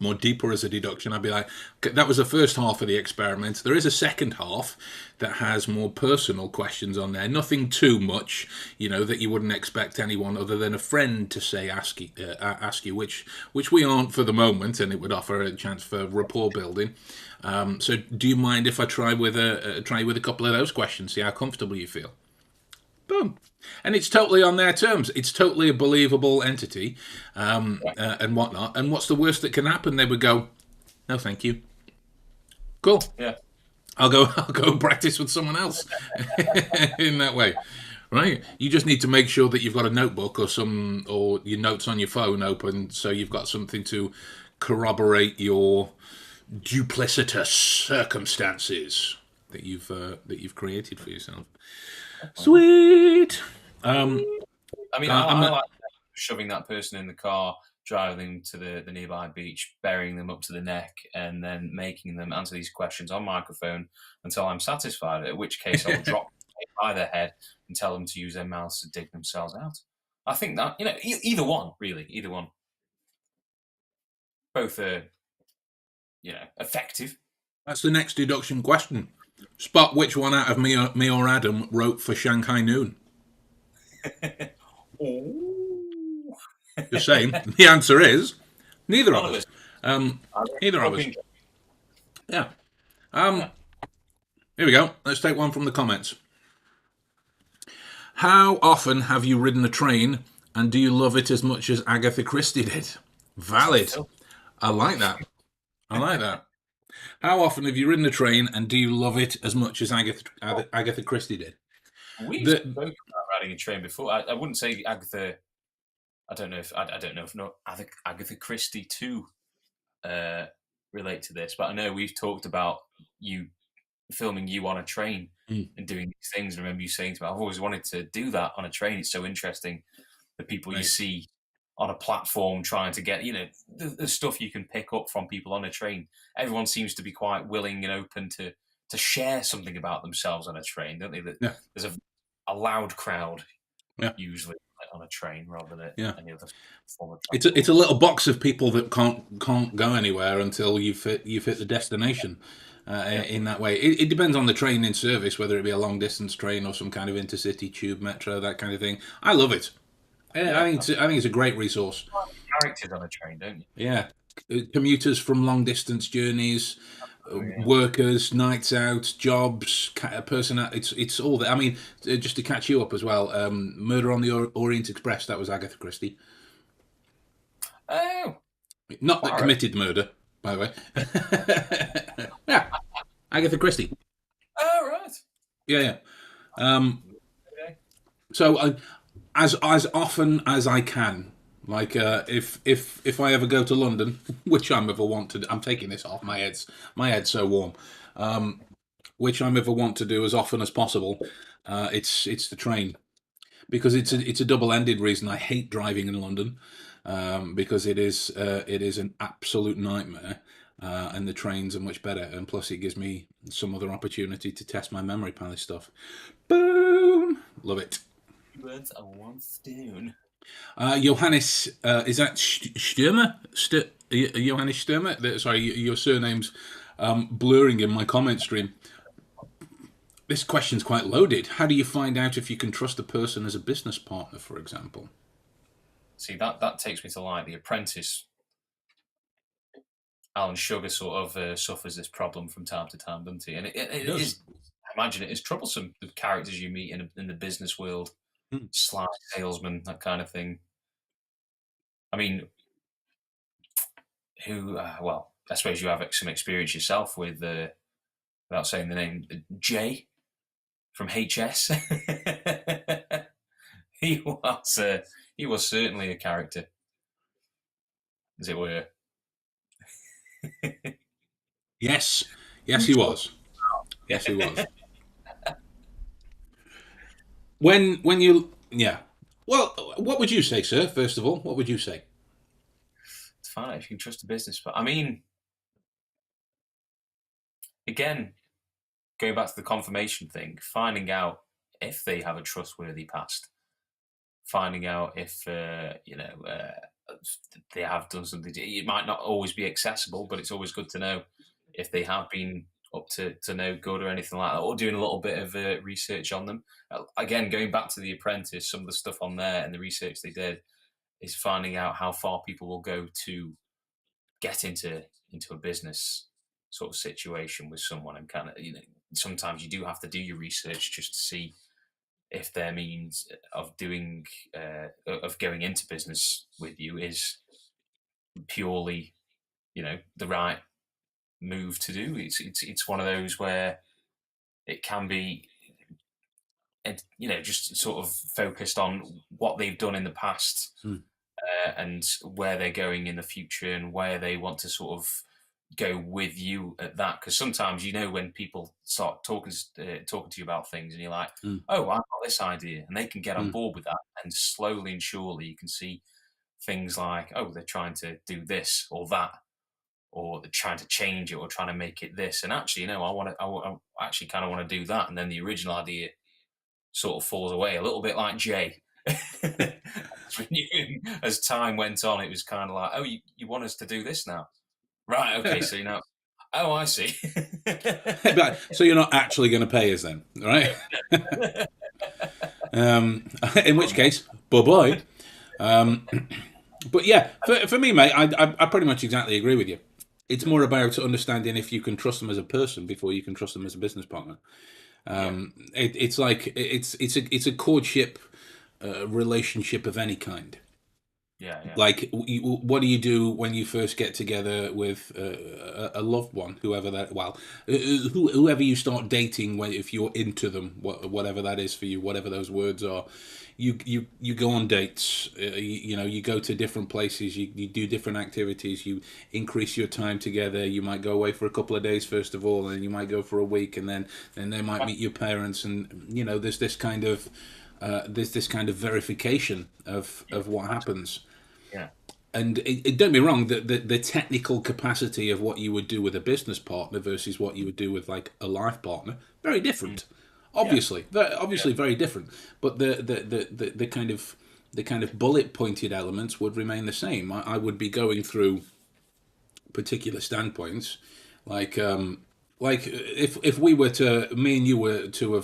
more deeper as a deduction, I'd be like, that was the first half of the experiment. There is a second half that has more personal questions on there. Nothing too much, that you wouldn't expect anyone other than a friend to say ask you, which we aren't for the moment, and it would offer a chance for rapport building. So, do you mind if I try with a couple of those questions? See how comfortable you feel. Boom. And it's totally on their terms. It's totally a believable entity, and whatnot. And what's the worst that can happen? They would go, "No, thank you." Cool. Yeah. I'll go practice with someone else in that way, right? You just need to make sure that you've got a notebook or your notes on your phone open, so you've got something to corroborate your duplicitous circumstances that you've created for yourself. Sweet. I mean, I like shoving that person in the car, driving them to the nearby beach, burying them up to the neck, and then making them answer these questions on microphone until I'm satisfied, at which case I'll drop by their head and tell them to use their mouths to dig themselves out. I think that, either one, really, either one. Both are, effective. That's the next deduction question. Spot which one out of me or Adam wrote for Shanghai Noon. Oh. Just saying. The answer is neither of us. Neither of us. Yeah. Here we go. Let's take one from the comments. How often have you ridden a train, and do you love it as much as Agatha Christie did? Valid. I like that. How often have you ridden a train, and do you love it as much as Agatha Christie did? We've spoken about riding a train before. I wouldn't say Agatha. I don't know if Agatha Christie too relate to this, but I know we've talked about you filming you on a train and doing these things. I remember you saying to me, "I've always wanted to do that on a train. It's so interesting, the people you see on a platform trying to get, the stuff you can pick up from people on a train. Everyone seems to be quite willing and open to share something about themselves on a train, don't they? There's a loud crowd usually on a train rather than any other form of transport. It's a little box of people that can't go anywhere until you've hit the destination. In that way, it depends on the train in service, whether it be a long distance train or some kind of intercity tube metro, that kind of thing. I love it. I think it's a great resource. Characters on a train, don't you? Yeah, commuters from long distance journeys, workers, nights out, jobs, it's all that. I mean, just to catch you up as well, Murder on the Orient Express, that was Agatha Christie. Oh, not that committed murder, by the way. Yeah, Agatha Christie. Oh, right. Yeah. So as often as I can, like if I ever go to London, which I'm ever want to, I'm taking this off. My head's so warm. Which I'm ever want to do as often as possible. It's the train, because it's a double-ended reason. I hate driving in London, because it is an absolute nightmare. And the trains are much better, and plus it gives me some other opportunity to test my memory palace stuff. Boom! Love it. Birds are one stone. Johannes, is that Stürmer? Johannes Stürmer? Sorry, your surname's blurring in my comment stream. This question's quite loaded. How do you find out if you can trust a person as a business partner, for example? See, that takes me to like The Apprentice. Alan Sugar sort of suffers this problem from time to time, doesn't he? And it is, I imagine it is troublesome, the characters you meet in the business world. Sly salesman, that kind of thing. I mean, well, I suppose you have some experience yourself with, without saying the name, Jay from HS. He was certainly a character, as it were. Yes, he was. Yes, he was. When you, well, what would you say, sir? First of all, what would you say? It's fine if you can trust a business, but I mean, again, going back to the confirmation thing, finding out if they have a trustworthy past, finding out if they have done something. It might not always be accessible, but it's always good to know if they have been up to no good or anything like that, or doing a little bit of research on them. Again, going back to The Apprentice, some of the stuff on there and the research they did is finding out how far people will go to get into a business sort of situation with someone, and kind of, sometimes you do have to do your research just to see if their means of doing of going into business with you is purely, the right move to do. It's one of those where it can be, just sort of focused on what they've done in the past, and where they're going in the future, and where they want to sort of go with you at that. Because sometimes, when people start talking to you about things, and you're like, oh, I've got this idea, and they can get on board with that, and slowly and surely you can see things like, oh, they're trying to do this or that, or they're trying to change it, or trying to make it this, and actually, I actually kind of want to do that, and then the original idea sort of falls away, a little bit like Jay. As time went on, it was kind of like, oh, you want us to do this now? Right, okay, so oh, I see. So you're not actually going to pay us then, right? In which case, bye-bye. But yeah, for me, mate, I pretty much exactly agree with you. It's more about understanding if you can trust them as a person before you can trust them as a business partner. It's like it's a courtship relationship of any kind. Yeah. Like, what do you do when you first get together with a loved one, whoever you start dating, if you're into them, whatever that is for you, whatever those words are, you go on dates, you go to different places, you do different activities, you increase your time together. You might go away for a couple of days first of all, and you might go for a week, and then they might meet your parents, and there's this kind of verification of what happens. Yeah. And don't get me wrong, the technical capacity of what you would do with a business partner versus what you would do with like a life partner, very different. Obviously, very different. But the kind of bullet pointed elements would remain the same. I would be going through particular standpoints, like if we were to, me and you were to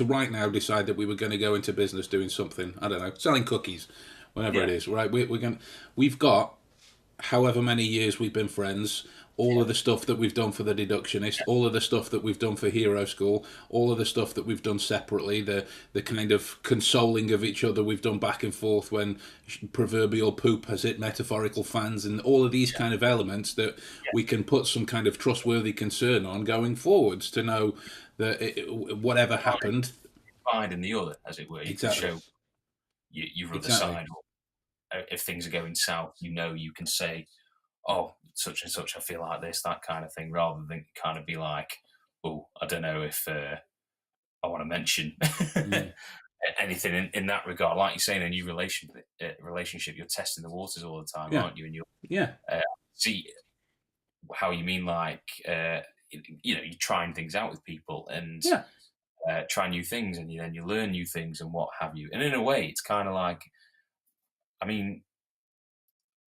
right now decide that we were going to go into business doing something, I don't know, selling cookies, whatever it is, right? We've got however many years we've been friends, all of the stuff that we've done for the Deductionist, all of the stuff that we've done for Hero School, all of the stuff that we've done separately, the kind of consoling of each other we've done back and forth when proverbial poop has hit metaphorical fans, and all of these kind of elements that we can put some kind of trustworthy concern on going forwards to know that whatever happened, find in the other, as it were, you can show your other side. If things are going south, you can say, oh, such and such, I feel like this, that kind of thing, rather than kind of be like, oh, I don't know if I want to mention anything in that regard. Like you're saying, a new relationship, you're testing the waters all the time, aren't you? And you'll see how you mean, like, you're trying things out with people, and try new things, and then you learn new things and what have you. And in a way, it's kind of like, I mean,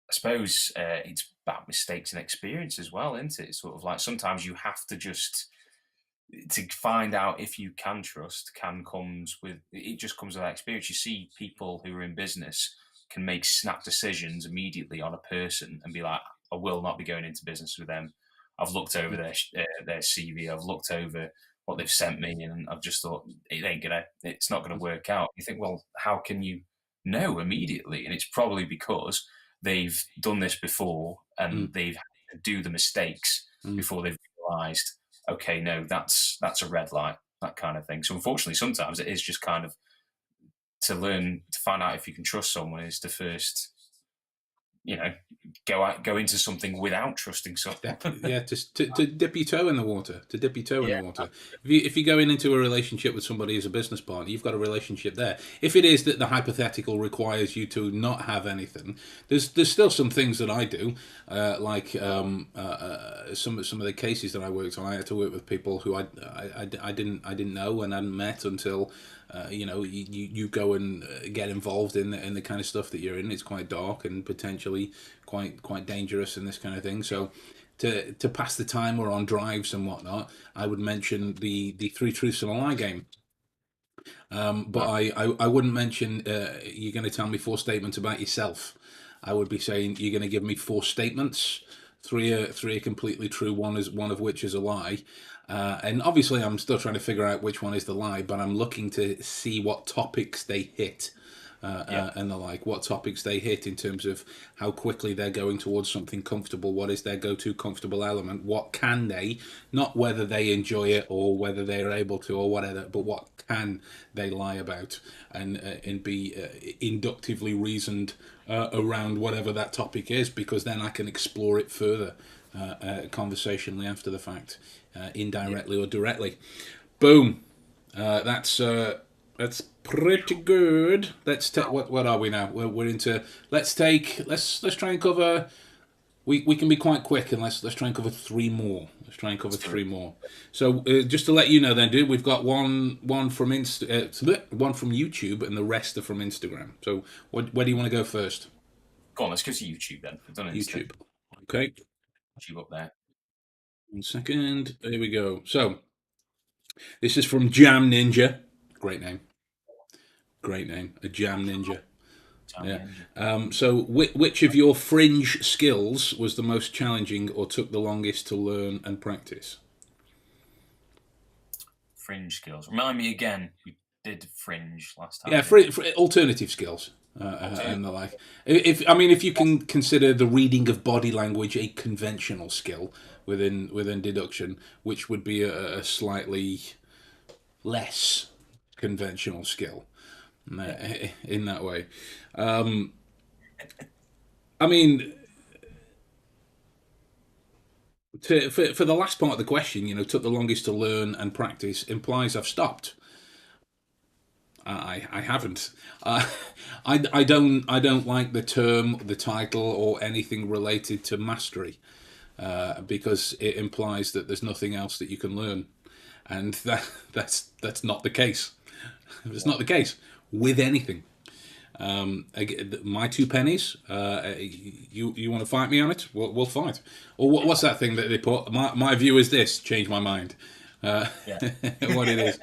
I suppose it's about mistakes and experience as well, isn't it? It's sort of like sometimes you have to to find out if you can trust, comes with that experience. You see people who are in business can make snap decisions immediately on a person and be like, I will not be going into business with them. I've looked over their CV, I've looked over what they've sent me, and I've just thought it's not gonna work out. You think, well, how can you know immediately? And it's probably because they've done this before, and they've had to do the mistakes before they've realised, okay, no, that's a red light, that kind of thing. So unfortunately, sometimes it is just kind of to learn to find out if you can trust someone is to first, go into something without trusting someone. Just to dip your toe in the water. In the water. If you're going into a relationship with somebody as a business partner, you've got a relationship there. If it is that the hypothetical requires you to not have anything, there's still some things that I do, like some of the cases that I worked on. I had to work with people who I didn't know and hadn't met until you go and get involved in the kind of stuff that you're in. It's quite dark and potentially quite dangerous and this kind of thing. So to pass the time or on drives and whatnot, I would mention the Three Truths and a Lie game. But I wouldn't mention you're going to tell me four statements about yourself. I would be saying you're going to give me four statements. Three are completely true. One of which is a lie. And obviously, I'm still trying to figure out which one is the lie. But I'm looking to see what topics they hit. And the like, what topics they hit in terms of how quickly they're going towards something comfortable. What is their go-to comfortable element? What can they, not whether they enjoy it or whether they're able to or whatever, but what can they lie about and be inductively reasoned around whatever that topic is, because then I can explore it further conversationally after the fact, indirectly or directly. Boom. That's pretty good. Let's take what are we now? We're into let's try and cover. We can be quite quick, and let's try and cover three more. Let's try and cover three more. So just to let you know, then, dude, we've got one from one from YouTube, and the rest are from Instagram. So where do you want to go first? Go on, let's go to YouTube then. We've done YouTube. Okay. YouTube up there. 1 second. There we go. So this is from Jam Ninja. Great name. Great name. A Jam Ninja. So which of your fringe skills was the most challenging or took the longest to learn and practice? Fringe skills. Remind me again. We did fringe last time. Yeah, alternative skills. And the like. If you can consider the reading of body language a conventional skill within deduction, which would be a slightly less conventional skill in that way. For the last part of the question, took the longest to learn and practice implies I've stopped. I haven't. I don't like the term, the title, or anything related to mastery, because it implies that there's nothing else that you can learn, and that's not the case. It's not the case with anything. My 2 pennies. You want to fight me on it? We'll fight. Or what's that thing that they put? My view is this. Change my mind. What it is.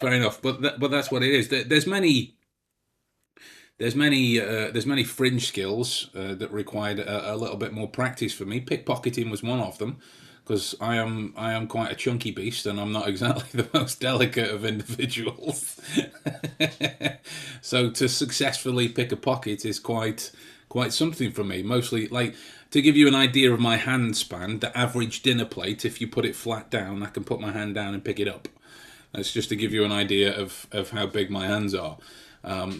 Fair enough, but that's what it is. There's many fringe skills that required a little bit more practice for me. Pickpocketing was one of them, because I am quite a chunky beast, and I'm not exactly the most delicate of individuals. So to successfully pick a pocket is quite something for me. Mostly, like, to give you an idea of my hand span, the average dinner plate, if you put it flat down, I can put my hand down and pick it up. That's just to give you an idea of how big my hands are.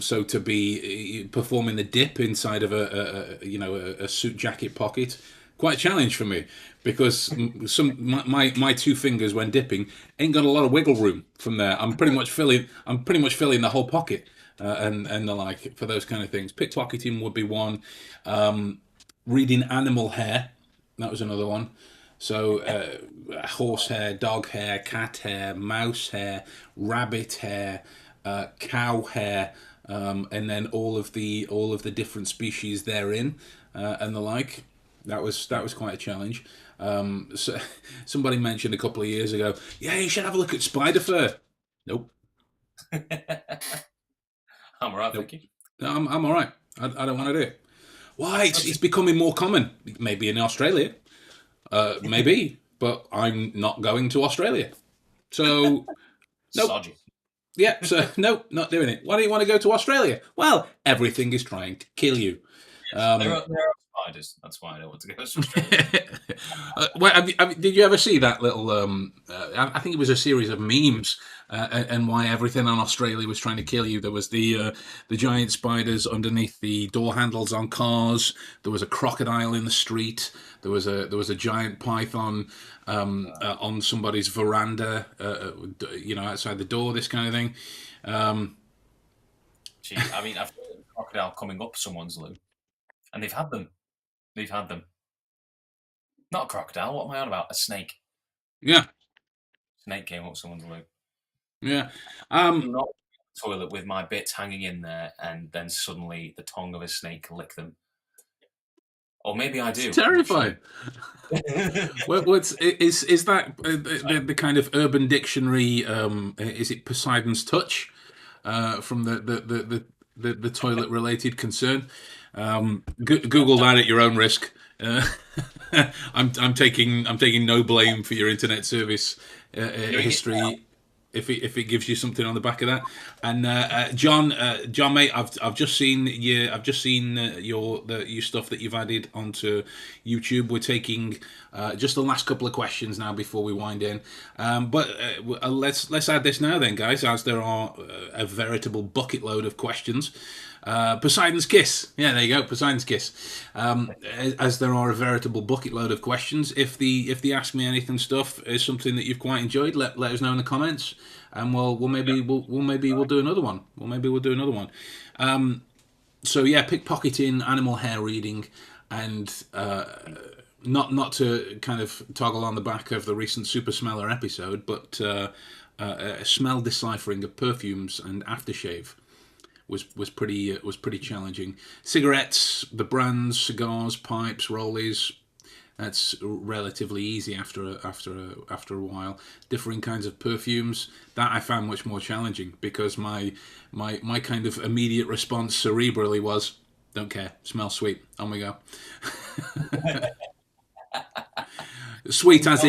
So to be performing the dip inside of a suit jacket pocket, quite a challenge for me, because my 2 fingers when dipping ain't got a lot of wiggle room from there. I'm pretty much filling the whole pocket, and the like, for those kind of things. Pickpocketing would be one. Reading animal hair, that was another one. So horse hair, dog hair, cat hair, mouse hair, rabbit hair, cow hair, and then all of the different species therein, and the like. That was quite a challenge. So somebody mentioned a couple of years ago, yeah, you should have a look at spider fur. Nope. I'm alright, nope. Thank you. No, I'm alright. I don't want to do it. Why? It's becoming more common. Maybe in Australia. Maybe. But I'm not going to Australia. So, nope. Sodgy. Yeah, so nope, not doing it. Why do you want to go to Australia? Well, everything is trying to kill you. Yes, there are spiders. That's why I don't want to go to Australia. Did you ever see that little? I think it was a series of memes, and why everything on Australia was trying to kill you. There was the giant spiders underneath the door handles on cars. There was a crocodile in the street. There was a giant python on somebody's veranda, outside the door. This kind of thing. Gee, I've heard of a crocodile coming up someone's loo, and they've had them. Not a crocodile. What am I on about? A snake. Yeah. Snake came up someone's loo. Yeah. I'm not in the toilet with my bits hanging in there, and then suddenly the tongue of a snake lick them. Or maybe I It's do. I'm not sure. terrifying. What's is that the kind of Urban Dictionary? Is it Poseidon's touch from the toilet related concern? Google that at your own risk. Uh, I'm taking no blame for your internet service Doing it now. history if it gives you something on the back of that. And John, mate, I've just seen your stuff that you've added onto YouTube. We're taking just the last couple of questions now before we wind in. But let's add this now then, guys, as there are a veritable bucket load of questions. Poseidon's Kiss. Yeah, there you go. Poseidon's Kiss. As there are a veritable bucket load of questions. If the Ask Me Anything stuff is something that you've quite enjoyed, let us know in the comments, and we'll do another one. We'll do another one. So yeah, pickpocketing, animal hair reading, and not to kind of toggle on the back of the recent Super Smeller episode, but smell deciphering of perfumes and aftershave was pretty challenging. Cigarettes, the brands, cigars, pipes, rollies. That's relatively easy after a while. Differing kinds of perfumes, that I found much more challenging because my kind of immediate response cerebrally was, don't care, smells sweet, on we go. Sweet as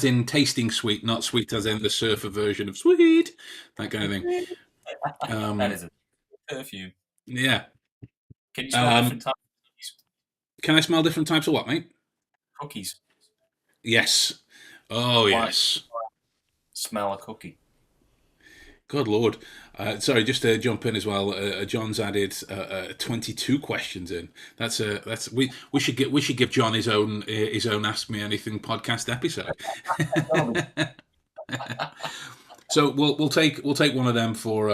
in tasting sweet, not sweet as in the surfer version of sweet, that kind of thing. That is a perfume. Yeah. Can you smell Um, different types of cookies? can I smell different types of what, mate? Cookies. Yes. Oh, Why yes. smell a cookie? Good Lord. Sorry, just to jump in as well. John's added 22 questions in. We should give John his own Ask Me Anything podcast episode. So we'll take one of them for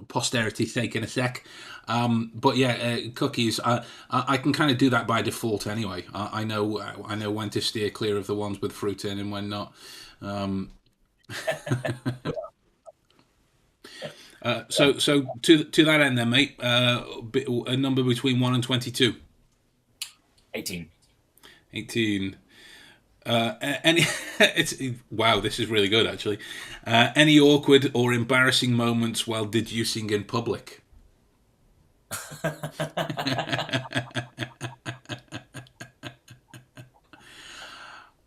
posterity's sake in a sec. But yeah, cookies. I can kind of do that by default anyway. I know when to steer clear of the ones with fruit in and when not. So to that end, then, mate, a number between 1 and 22. 18. 18. Any it's wow, this is really good actually. Any awkward or embarrassing moments while deducing in public?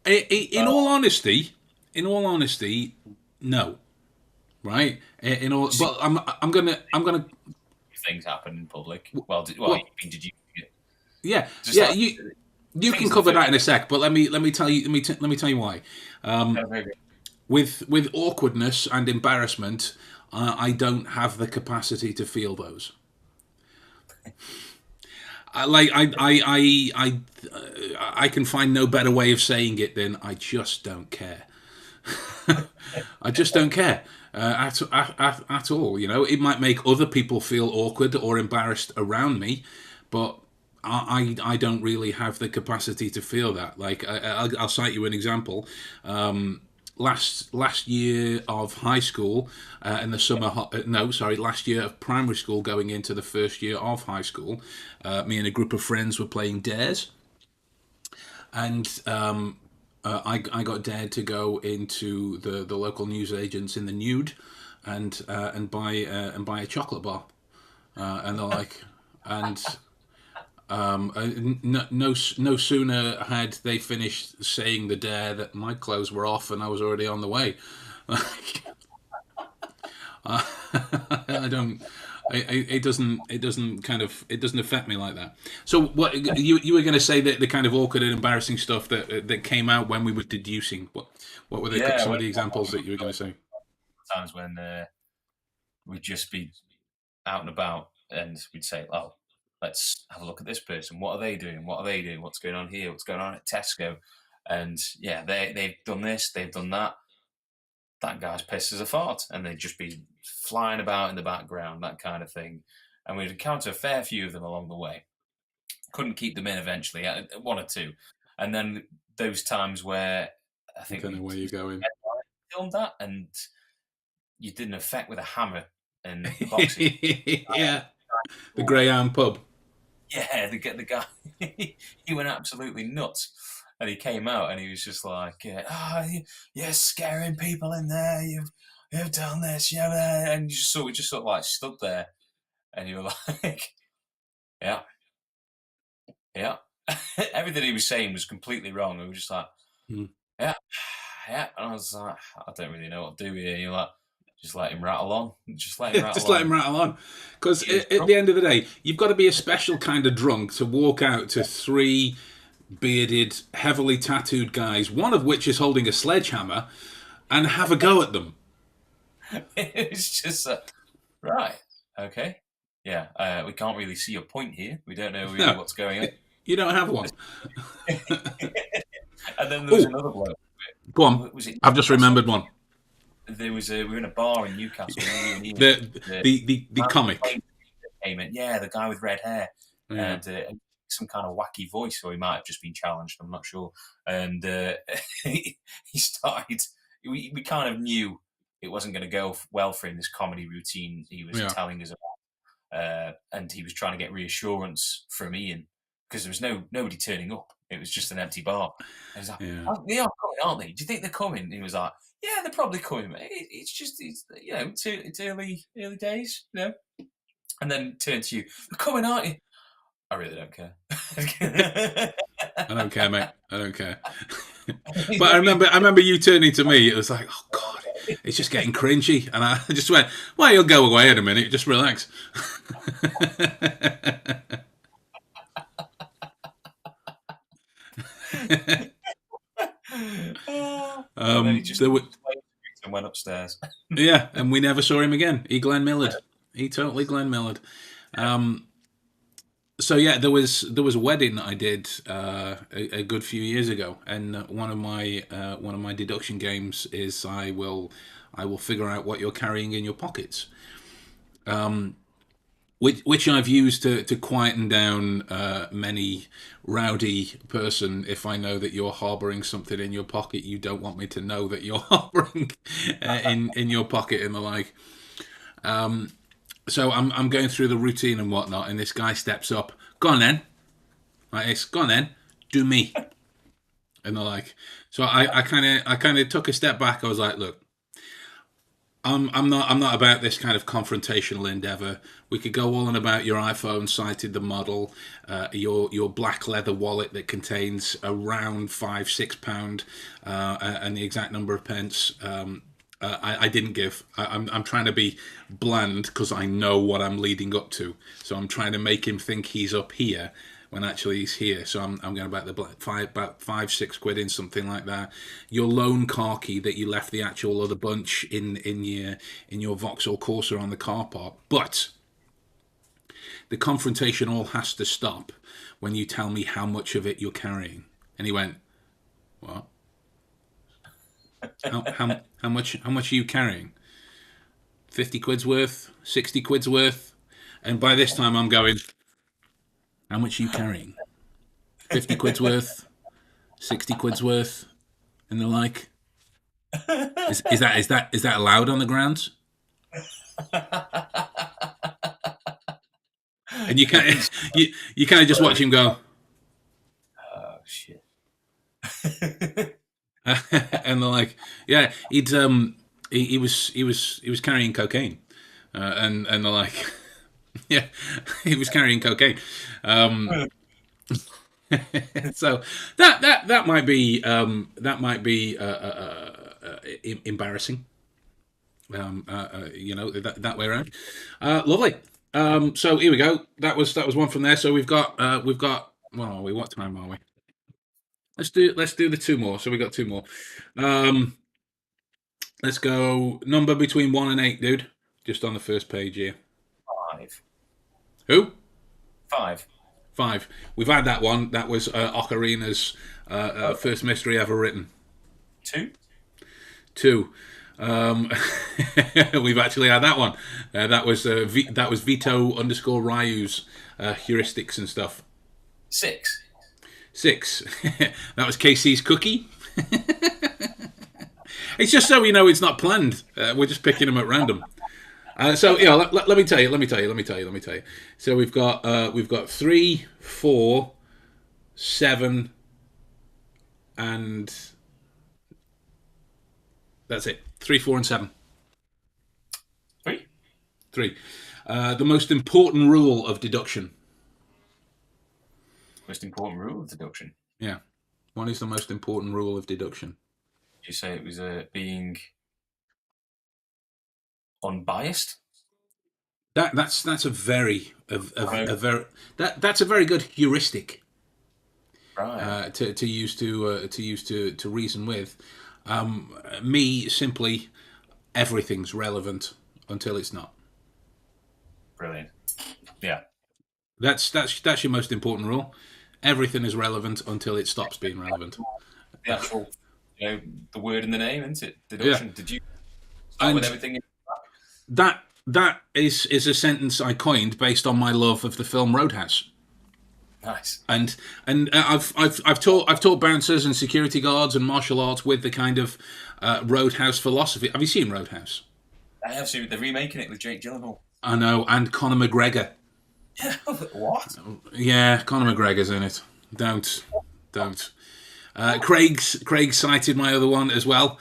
In all honesty, no. Right? But I'm gonna. Things happen in public. Well, Did you? yeah, Just yeah. like You can things in the cover first. that in a sec, but let me tell you let me tell you why. With awkwardness and embarrassment, I don't have the capacity to feel those. I can find no better way of saying it than I just don't care. I just don't care at all. You know, it might make other people feel awkward or embarrassed around me, but I don't really have the capacity to feel that. Like I'll cite you an example. Last year of high school in the summer. No, sorry, last year of primary school, going into the first year of high school, me and a group of friends were playing dares, and I got dared to go into the local newsagents in the nude, and buy a chocolate bar, and they're like, and no sooner had they finished saying the dare that my clothes were off and I was already on the way. I don't. It doesn't affect me like that. So what you were going to say, that the kind of awkward and embarrassing stuff that came out when we were deducing. What were Yeah, some of the examples that you were going to say? times when we'd just be out and about, and we'd say, "Oh, let's have a look at this person. What are they doing? What are they doing? What's going on here? What's going on at Tesco?" And yeah, they've done this, they've done that. That guy's pissed as a fart, and they'd just be flying about in the background, that kind of thing. And we'd encounter a fair few of them along the way. Couldn't keep them in eventually, one or two. And then those times where I I think don't know we where you're going. filmed that, and you did an effect with a hammer and boxing. Yeah, the Greyhound pub. Yeah, the guy, he went absolutely nuts. And he came out and he was just like, you're scaring people in there. You've done this, yeah. And we just sort of like stood there, and you were like, yeah, yeah. Everything he was saying was completely wrong. And we were just like, yeah, yeah. And I was like, I don't really know what to do here. You're like, just let him rattle on. Just let him rattle on. Because at the end of the day, you've got to be a special kind of drunk to walk out to 3 bearded, heavily tattooed guys, one of which is holding a sledgehammer, and have a go at them. It was just right, okay, yeah. We can't really see your point here. We don't know really what's going on. You don't have one. And then there was another bloke. Go on. I've just remembered one. There was we were in a bar in Newcastle. the comic came in. Yeah, the guy with red hair and some kind of wacky voice, or he might have just been challenged. I'm not sure. And he started. We kind of knew it wasn't going to go well for him. This comedy routine he was telling us about, and he was trying to get reassurance from Ian because there was nobody turning up. It was just an empty bar. And he was like, they are coming, aren't they? Do you think they're coming? And he was like, yeah, they're probably coming. It's early days, you know. And then turned to you, they're coming, aren't you? I really don't care. I don't care, mate. I don't care. But I remember you turning to me. It was like, oh God, it's just getting cringy, and I just went, well, you'll go away in a minute. Just relax. And then he just went upstairs. Yeah, and we never saw him again. He Glenn Millard. He totally Glenn Millard. So yeah, there was a wedding that I did a good few years ago, and one of my deduction games is I will figure out what you're carrying in your pockets, which I've used to quieten down many rowdy person if I know that you're harbouring something in your pocket you don't want me to know that you're harbouring in your pocket and the like. So I'm going through the routine and whatnot, and this guy steps up. Go on then, like this. Go on then, do me, and the like. So I kind of took a step back. I was like, look, I'm not about this kind of confrontational endeavour. We could go all on about your iPhone, cited the model, your black leather wallet that contains around £5-6, and the exact number of pence. I didn't give. I'm trying to be bland because I know what I'm leading up to. So I'm trying to make him think he's up here when actually he's here. So I'm going about about £5-6 in something like that. Your lone car key that you left the actual other bunch in your Vauxhall Corsa on the car park. But the confrontation all has to stop when you tell me how much of it you're carrying. And he went, what? How much are you carrying? 50 quid's worth, 60 quid's worth. And by this time I'm going, how much are you carrying? 50 quid's worth, 60 quid's worth, and the like. Is that allowed on the grounds? And you kind of just watch him go, oh shit. And they're like, yeah, he was carrying cocaine, and they're like, yeah, he was carrying cocaine. So that might be embarrassing. That way around. Lovely. So here we go. That was one from there. So we've got. What are we? What time are we? Let's do the 2 more. So we got 2 more. Let's go number between 1 and 8, dude. Just on the first page here. 5. Who? 5. 5. We've had that one. That was Ocarina's first mystery ever written. 2. 2. We've actually had that one. That was Vito_Ryu's heuristics and stuff. 6. 6. That was KC's cookie. It's just so we know it's not planned. We're just picking them at random. So yeah, let me tell you. So we've got 3, 4, 7, and that's it. 3, 4, and 7. 3. 3. The most important rule of deduction. Most important rule of deduction. Yeah. What is the most important rule of deduction? You say it was being unbiased. That's a very that's a very good heuristic, right? To use to reason with. Me simply, everything's relevant until it's not. Brilliant. Yeah. That's your most important rule. Everything is relevant until it stops being relevant. The actual, the word in the name, isn't it? Deduction. Yeah. Did you start with everything? That is a sentence I coined based on my love of the film Roadhouse. Nice. And I've taught bouncers and security guards and martial arts with the kind of Roadhouse philosophy. Have you seen Roadhouse? I have seen. They're remaking it with Jake Gyllenhaal. I know, and Conor McGregor. Yeah. What? Yeah, Conor McGregor's in it. Don't. Craig cited my other one as well,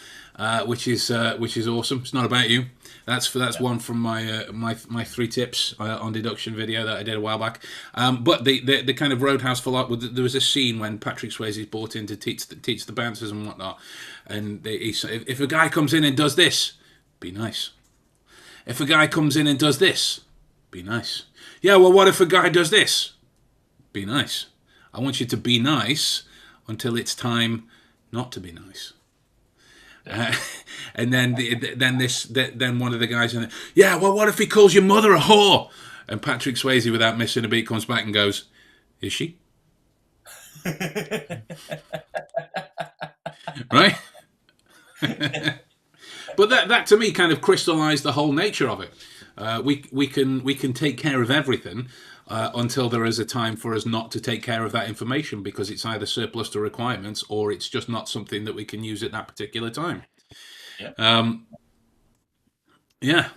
which is awesome. It's not about you. That's one from my 3 tips on deduction video that I did a while back. But the kind of Roadhouse philosophy. There was a scene when Patrick Swayze is brought in to teach the bouncers and whatnot, and if a guy comes in and does this, be nice. If a guy comes in and does this, be nice. Yeah, well, what if a guy does this? Be nice. I want you to be nice until it's time not to be nice. And then then one of the guys in there, yeah, well, what if he calls your mother a whore? And Patrick Swayze, without missing a beat, comes back and goes, is she? Right? But that to me kind of crystallized the whole nature of it. We can take care of everything until there is a time for us not to take care of that information because it's either surplus to requirements or it's just not something that we can use at that particular time. Yeah.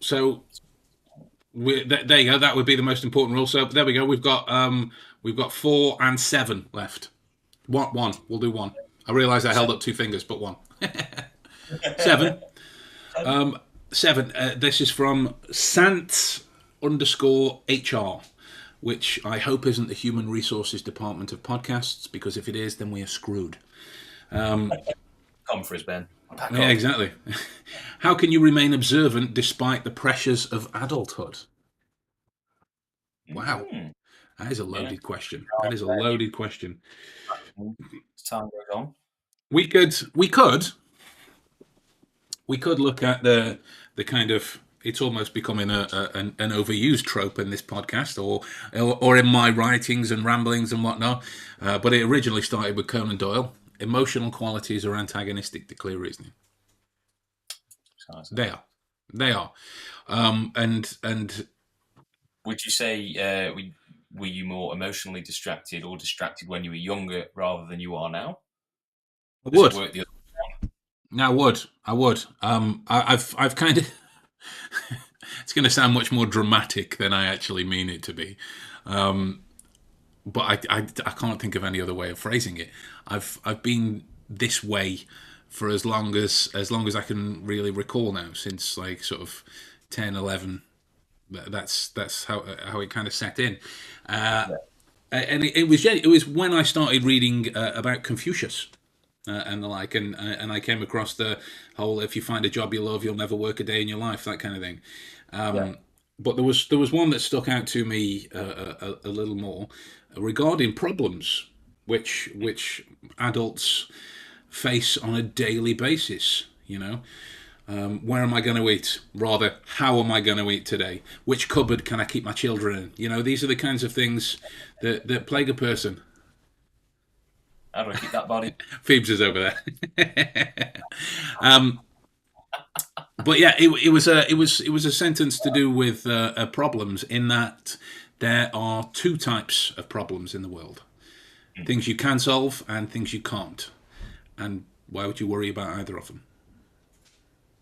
So there you go. That would be the most important rule. So there we go. We've got 4 and 7 left. One. We'll do 1. I realise I held up 2 fingers, but 1. 7. 7. This is from Sant_HR, which I hope isn't the Human Resources Department of podcasts, because if it is, then we are screwed. Come for us, Ben. Yeah, exactly. How can you remain observant despite the pressures of adulthood? Wow. That is a loaded question. That is a loaded question. As time goes on. We could look at the kind of, it's almost becoming an overused trope in this podcast or in my writings and ramblings and whatnot. But it originally started with Conan Doyle. Emotional qualities are antagonistic to clear reasoning. They are. And would you say were you more emotionally distracted or distracted when you were younger rather than you are now? I would. I would. I've kind of. It's going to sound much more dramatic than I actually mean it to be, but I can't think of any other way of phrasing it. I've been this way for as long as I can really recall now, since like sort of 10, 11. That's how it kind of set in, and it was when I started reading about Confucius. And the like, and I came across the whole "if you find a job you love, you'll never work a day in your life," that kind of thing. But there was one that stuck out to me a little more regarding problems which adults face on a daily basis. Where am I going to eat? Rather, how am I going to eat today? Which cupboard can I keep my children in? These are the kinds of things that plague a person. How do I keep that body? Phoebes is over there. But yeah, it was a sentence to do with problems, in that there are 2 types of problems in the world: things you can solve and things you can't. And why would you worry about either of them?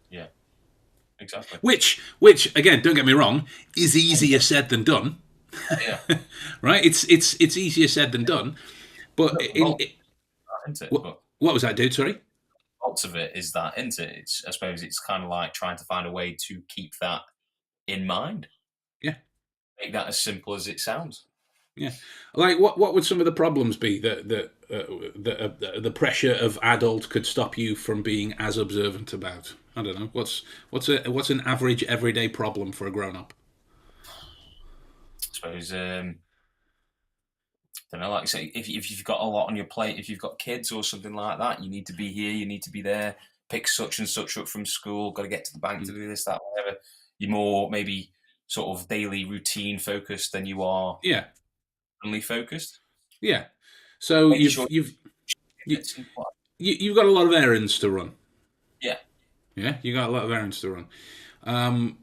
Yeah, exactly. Which again, don't get me wrong, is easier said than done. Yeah. Right? It's easier said than done. But Well, isn't it? what But what was that, dude? Sorry. lots of it is that, isn't it? It's, I suppose it's kind of like trying to find a way to keep that in mind. Yeah. Make that as simple as it sounds. Yeah, like what would some of the problems be that the pressure of adult could stop you from being as observant about? I don't know. What's an average everyday problem for a grown up? I suppose, don't know, like you say, if you've got a lot on your plate, if you've got kids or something like that, you need to be here, you need to be there, pick such and such up from school, got to get to the bank to do this, that, whatever. You're more maybe sort of daily routine focused than you are Yeah, only focused. yeah. So Making sure you, it's important. you've got a lot of errands to run. Yeah, Yeah, you got a lot of errands to run.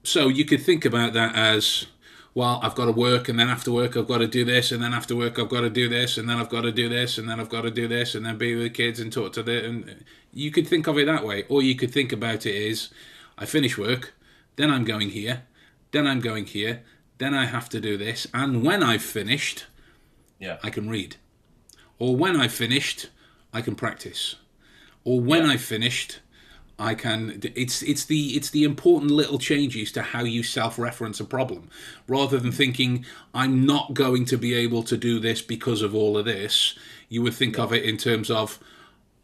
So you could think about that as, well, I've got to work, and then after work I've got to do this, and then after work I've got to do this, and then I've got to do this, and then I've got to do this, and then be with the kids and talk to them. And you could think of it that way, or you could think about it as, I finish work, then I'm going here, then I'm going here, then I have to do this, and when I've finished, yeah, I can read, or when I've finished, I can practice, or when yeah, I've finished, I can. It's the important little changes to how you self-reference a problem, rather than thinking I'm not going to be able to do this because of all of this. You would think yeah. of it in terms of,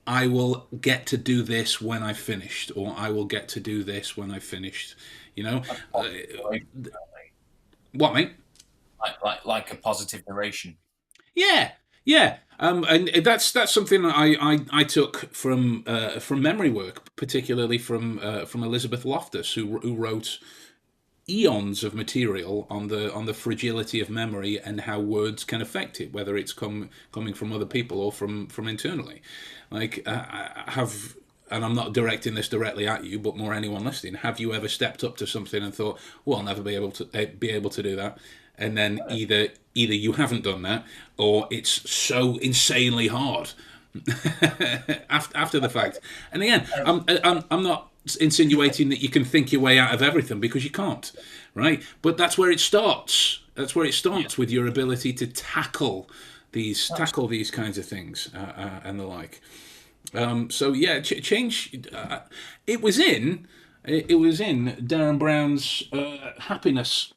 I will get to do this when I've finished, or I will get to do this when I've finished. You know, uh, what, mate? Like a positive narration. Yeah, yeah. And that's something that I took from memory work, particularly from Elizabeth Loftus, who wrote eons of material on the fragility of memory and how words can affect it, whether it's coming from other people or from internally. Like, have, and I'm not directing this directly at you, but more anyone listening. Have you ever stepped up to something and thought, "Well, I'll never be able to do that," and then either you haven't done that, or it's so insanely hard after the fact. And again, I'm not insinuating that you can think your way out of everything, because you can't, right? But that's where it starts. That's where it starts, with your ability to tackle these kinds of things, and the like. So yeah, change. It was in Darren Brown's Happiness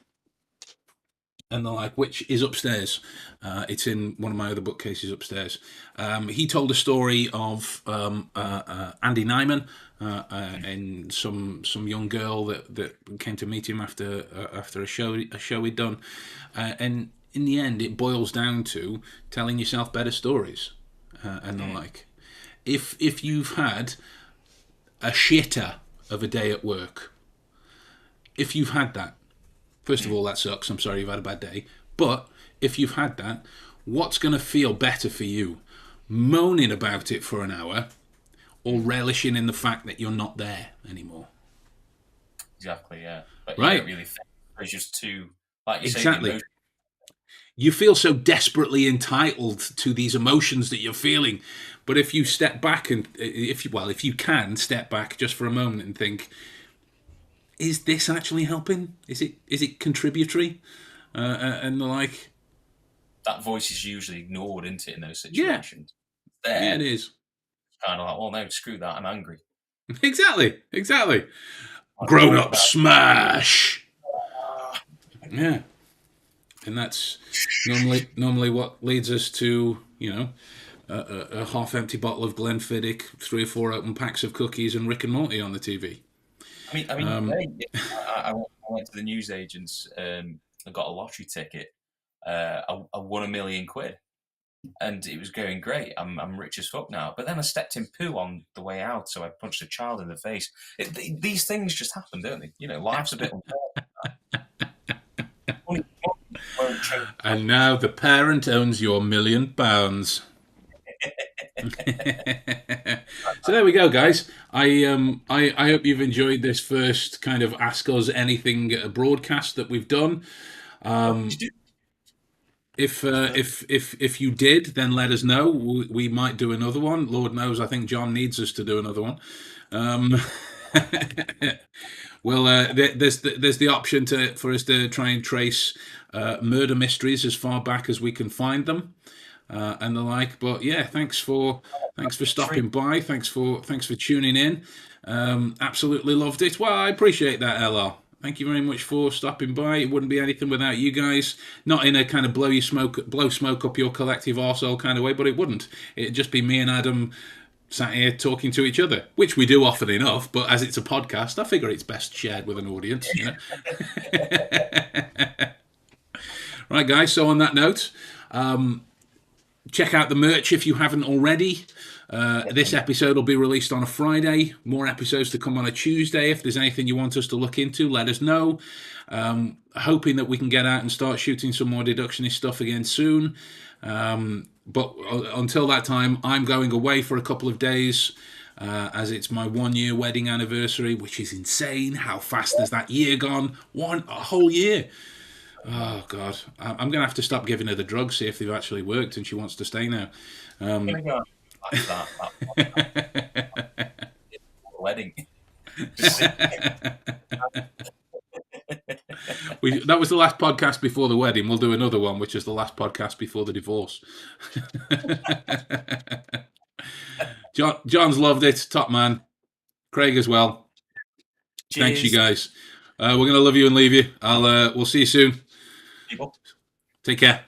and the like, which is upstairs. It's in one of my other bookcases upstairs. He told a story of Andy Nyman and some young girl that came to meet him after a show he'd done, and in the end, it boils down to telling yourself better stories, and the like. If you've had a shitter of a day at work, if you've had that, first of all, that sucks. I'm sorry you've had a bad day. But if you've had that, what's going to feel better for you? Moaning about it for an hour, or relishing in the fact that you're not there anymore? Exactly, yeah. But you Right? don't really think it's just too, like you say, Exactly. You feel so desperately entitled to these emotions that you're feeling. But if you step back and if you can step back just for a moment and think, is this actually helping? Is it contributory? And the like. that voice is usually ignored, isn't it, in those Yeah, situations? yeah, There, it is. kind of like, well, no, screw that, I'm angry. Exactly. Like, Grown worry up about smash. Yeah, and that's normally what leads us to, a half-empty bottle of Glenfiddich, 3 or 4 open packs of cookies, and Rick and Morty on the TV. I went to the newsagents. I got a lottery ticket. I won £1,000,000, and it was going great. I'm rich as fuck now. But then I stepped in poo on the way out, so I punched a child in the face. These things just happen, don't they? Life's a bit unfair. Money won't change. And now the parent owns your £1,000,000. So there we go, guys. I hope you've enjoyed this first kind of Ask Us Anything broadcast that we've done. If you did, then let us know. We might do another one. Lord knows, I think John needs us to do another one. Well, there's the option for us to try and trace murder mysteries as far back as we can find them, and the like. But yeah, thanks for stopping by. Thanks for tuning in. Absolutely loved it. Well, I appreciate that, LR. Thank you very much for stopping by. It wouldn't be anything without you guys. Not in a kind of blow smoke up your collective arsehole kind of way, but it wouldn't. It'd just be me and Adam sat here talking to each other, which we do often enough, but as it's a podcast, I figure it's best shared with an audience, you know. Right, guys, so on that note, check out the merch if you haven't already. This episode will be released on a Friday. More episodes to come on a Tuesday. If there's anything you want us to look into, let us know. Hoping that we can get out and start shooting some more Deductionist stuff again soon. But until that time, I'm going away for a couple of days, as it's my 1 year wedding anniversary, which is insane. How fast has that year gone? A whole year. Oh, God. I'm going to have to stop giving her the drugs, see if they've actually worked, and she wants to stay now. Wedding. That was the last podcast before the wedding. We'll do another one, which is the last podcast before the divorce. John's loved it. Top man. Craig as well. Cheers. Thanks, you guys. We're going to love you and leave you. We'll see you soon. Take care.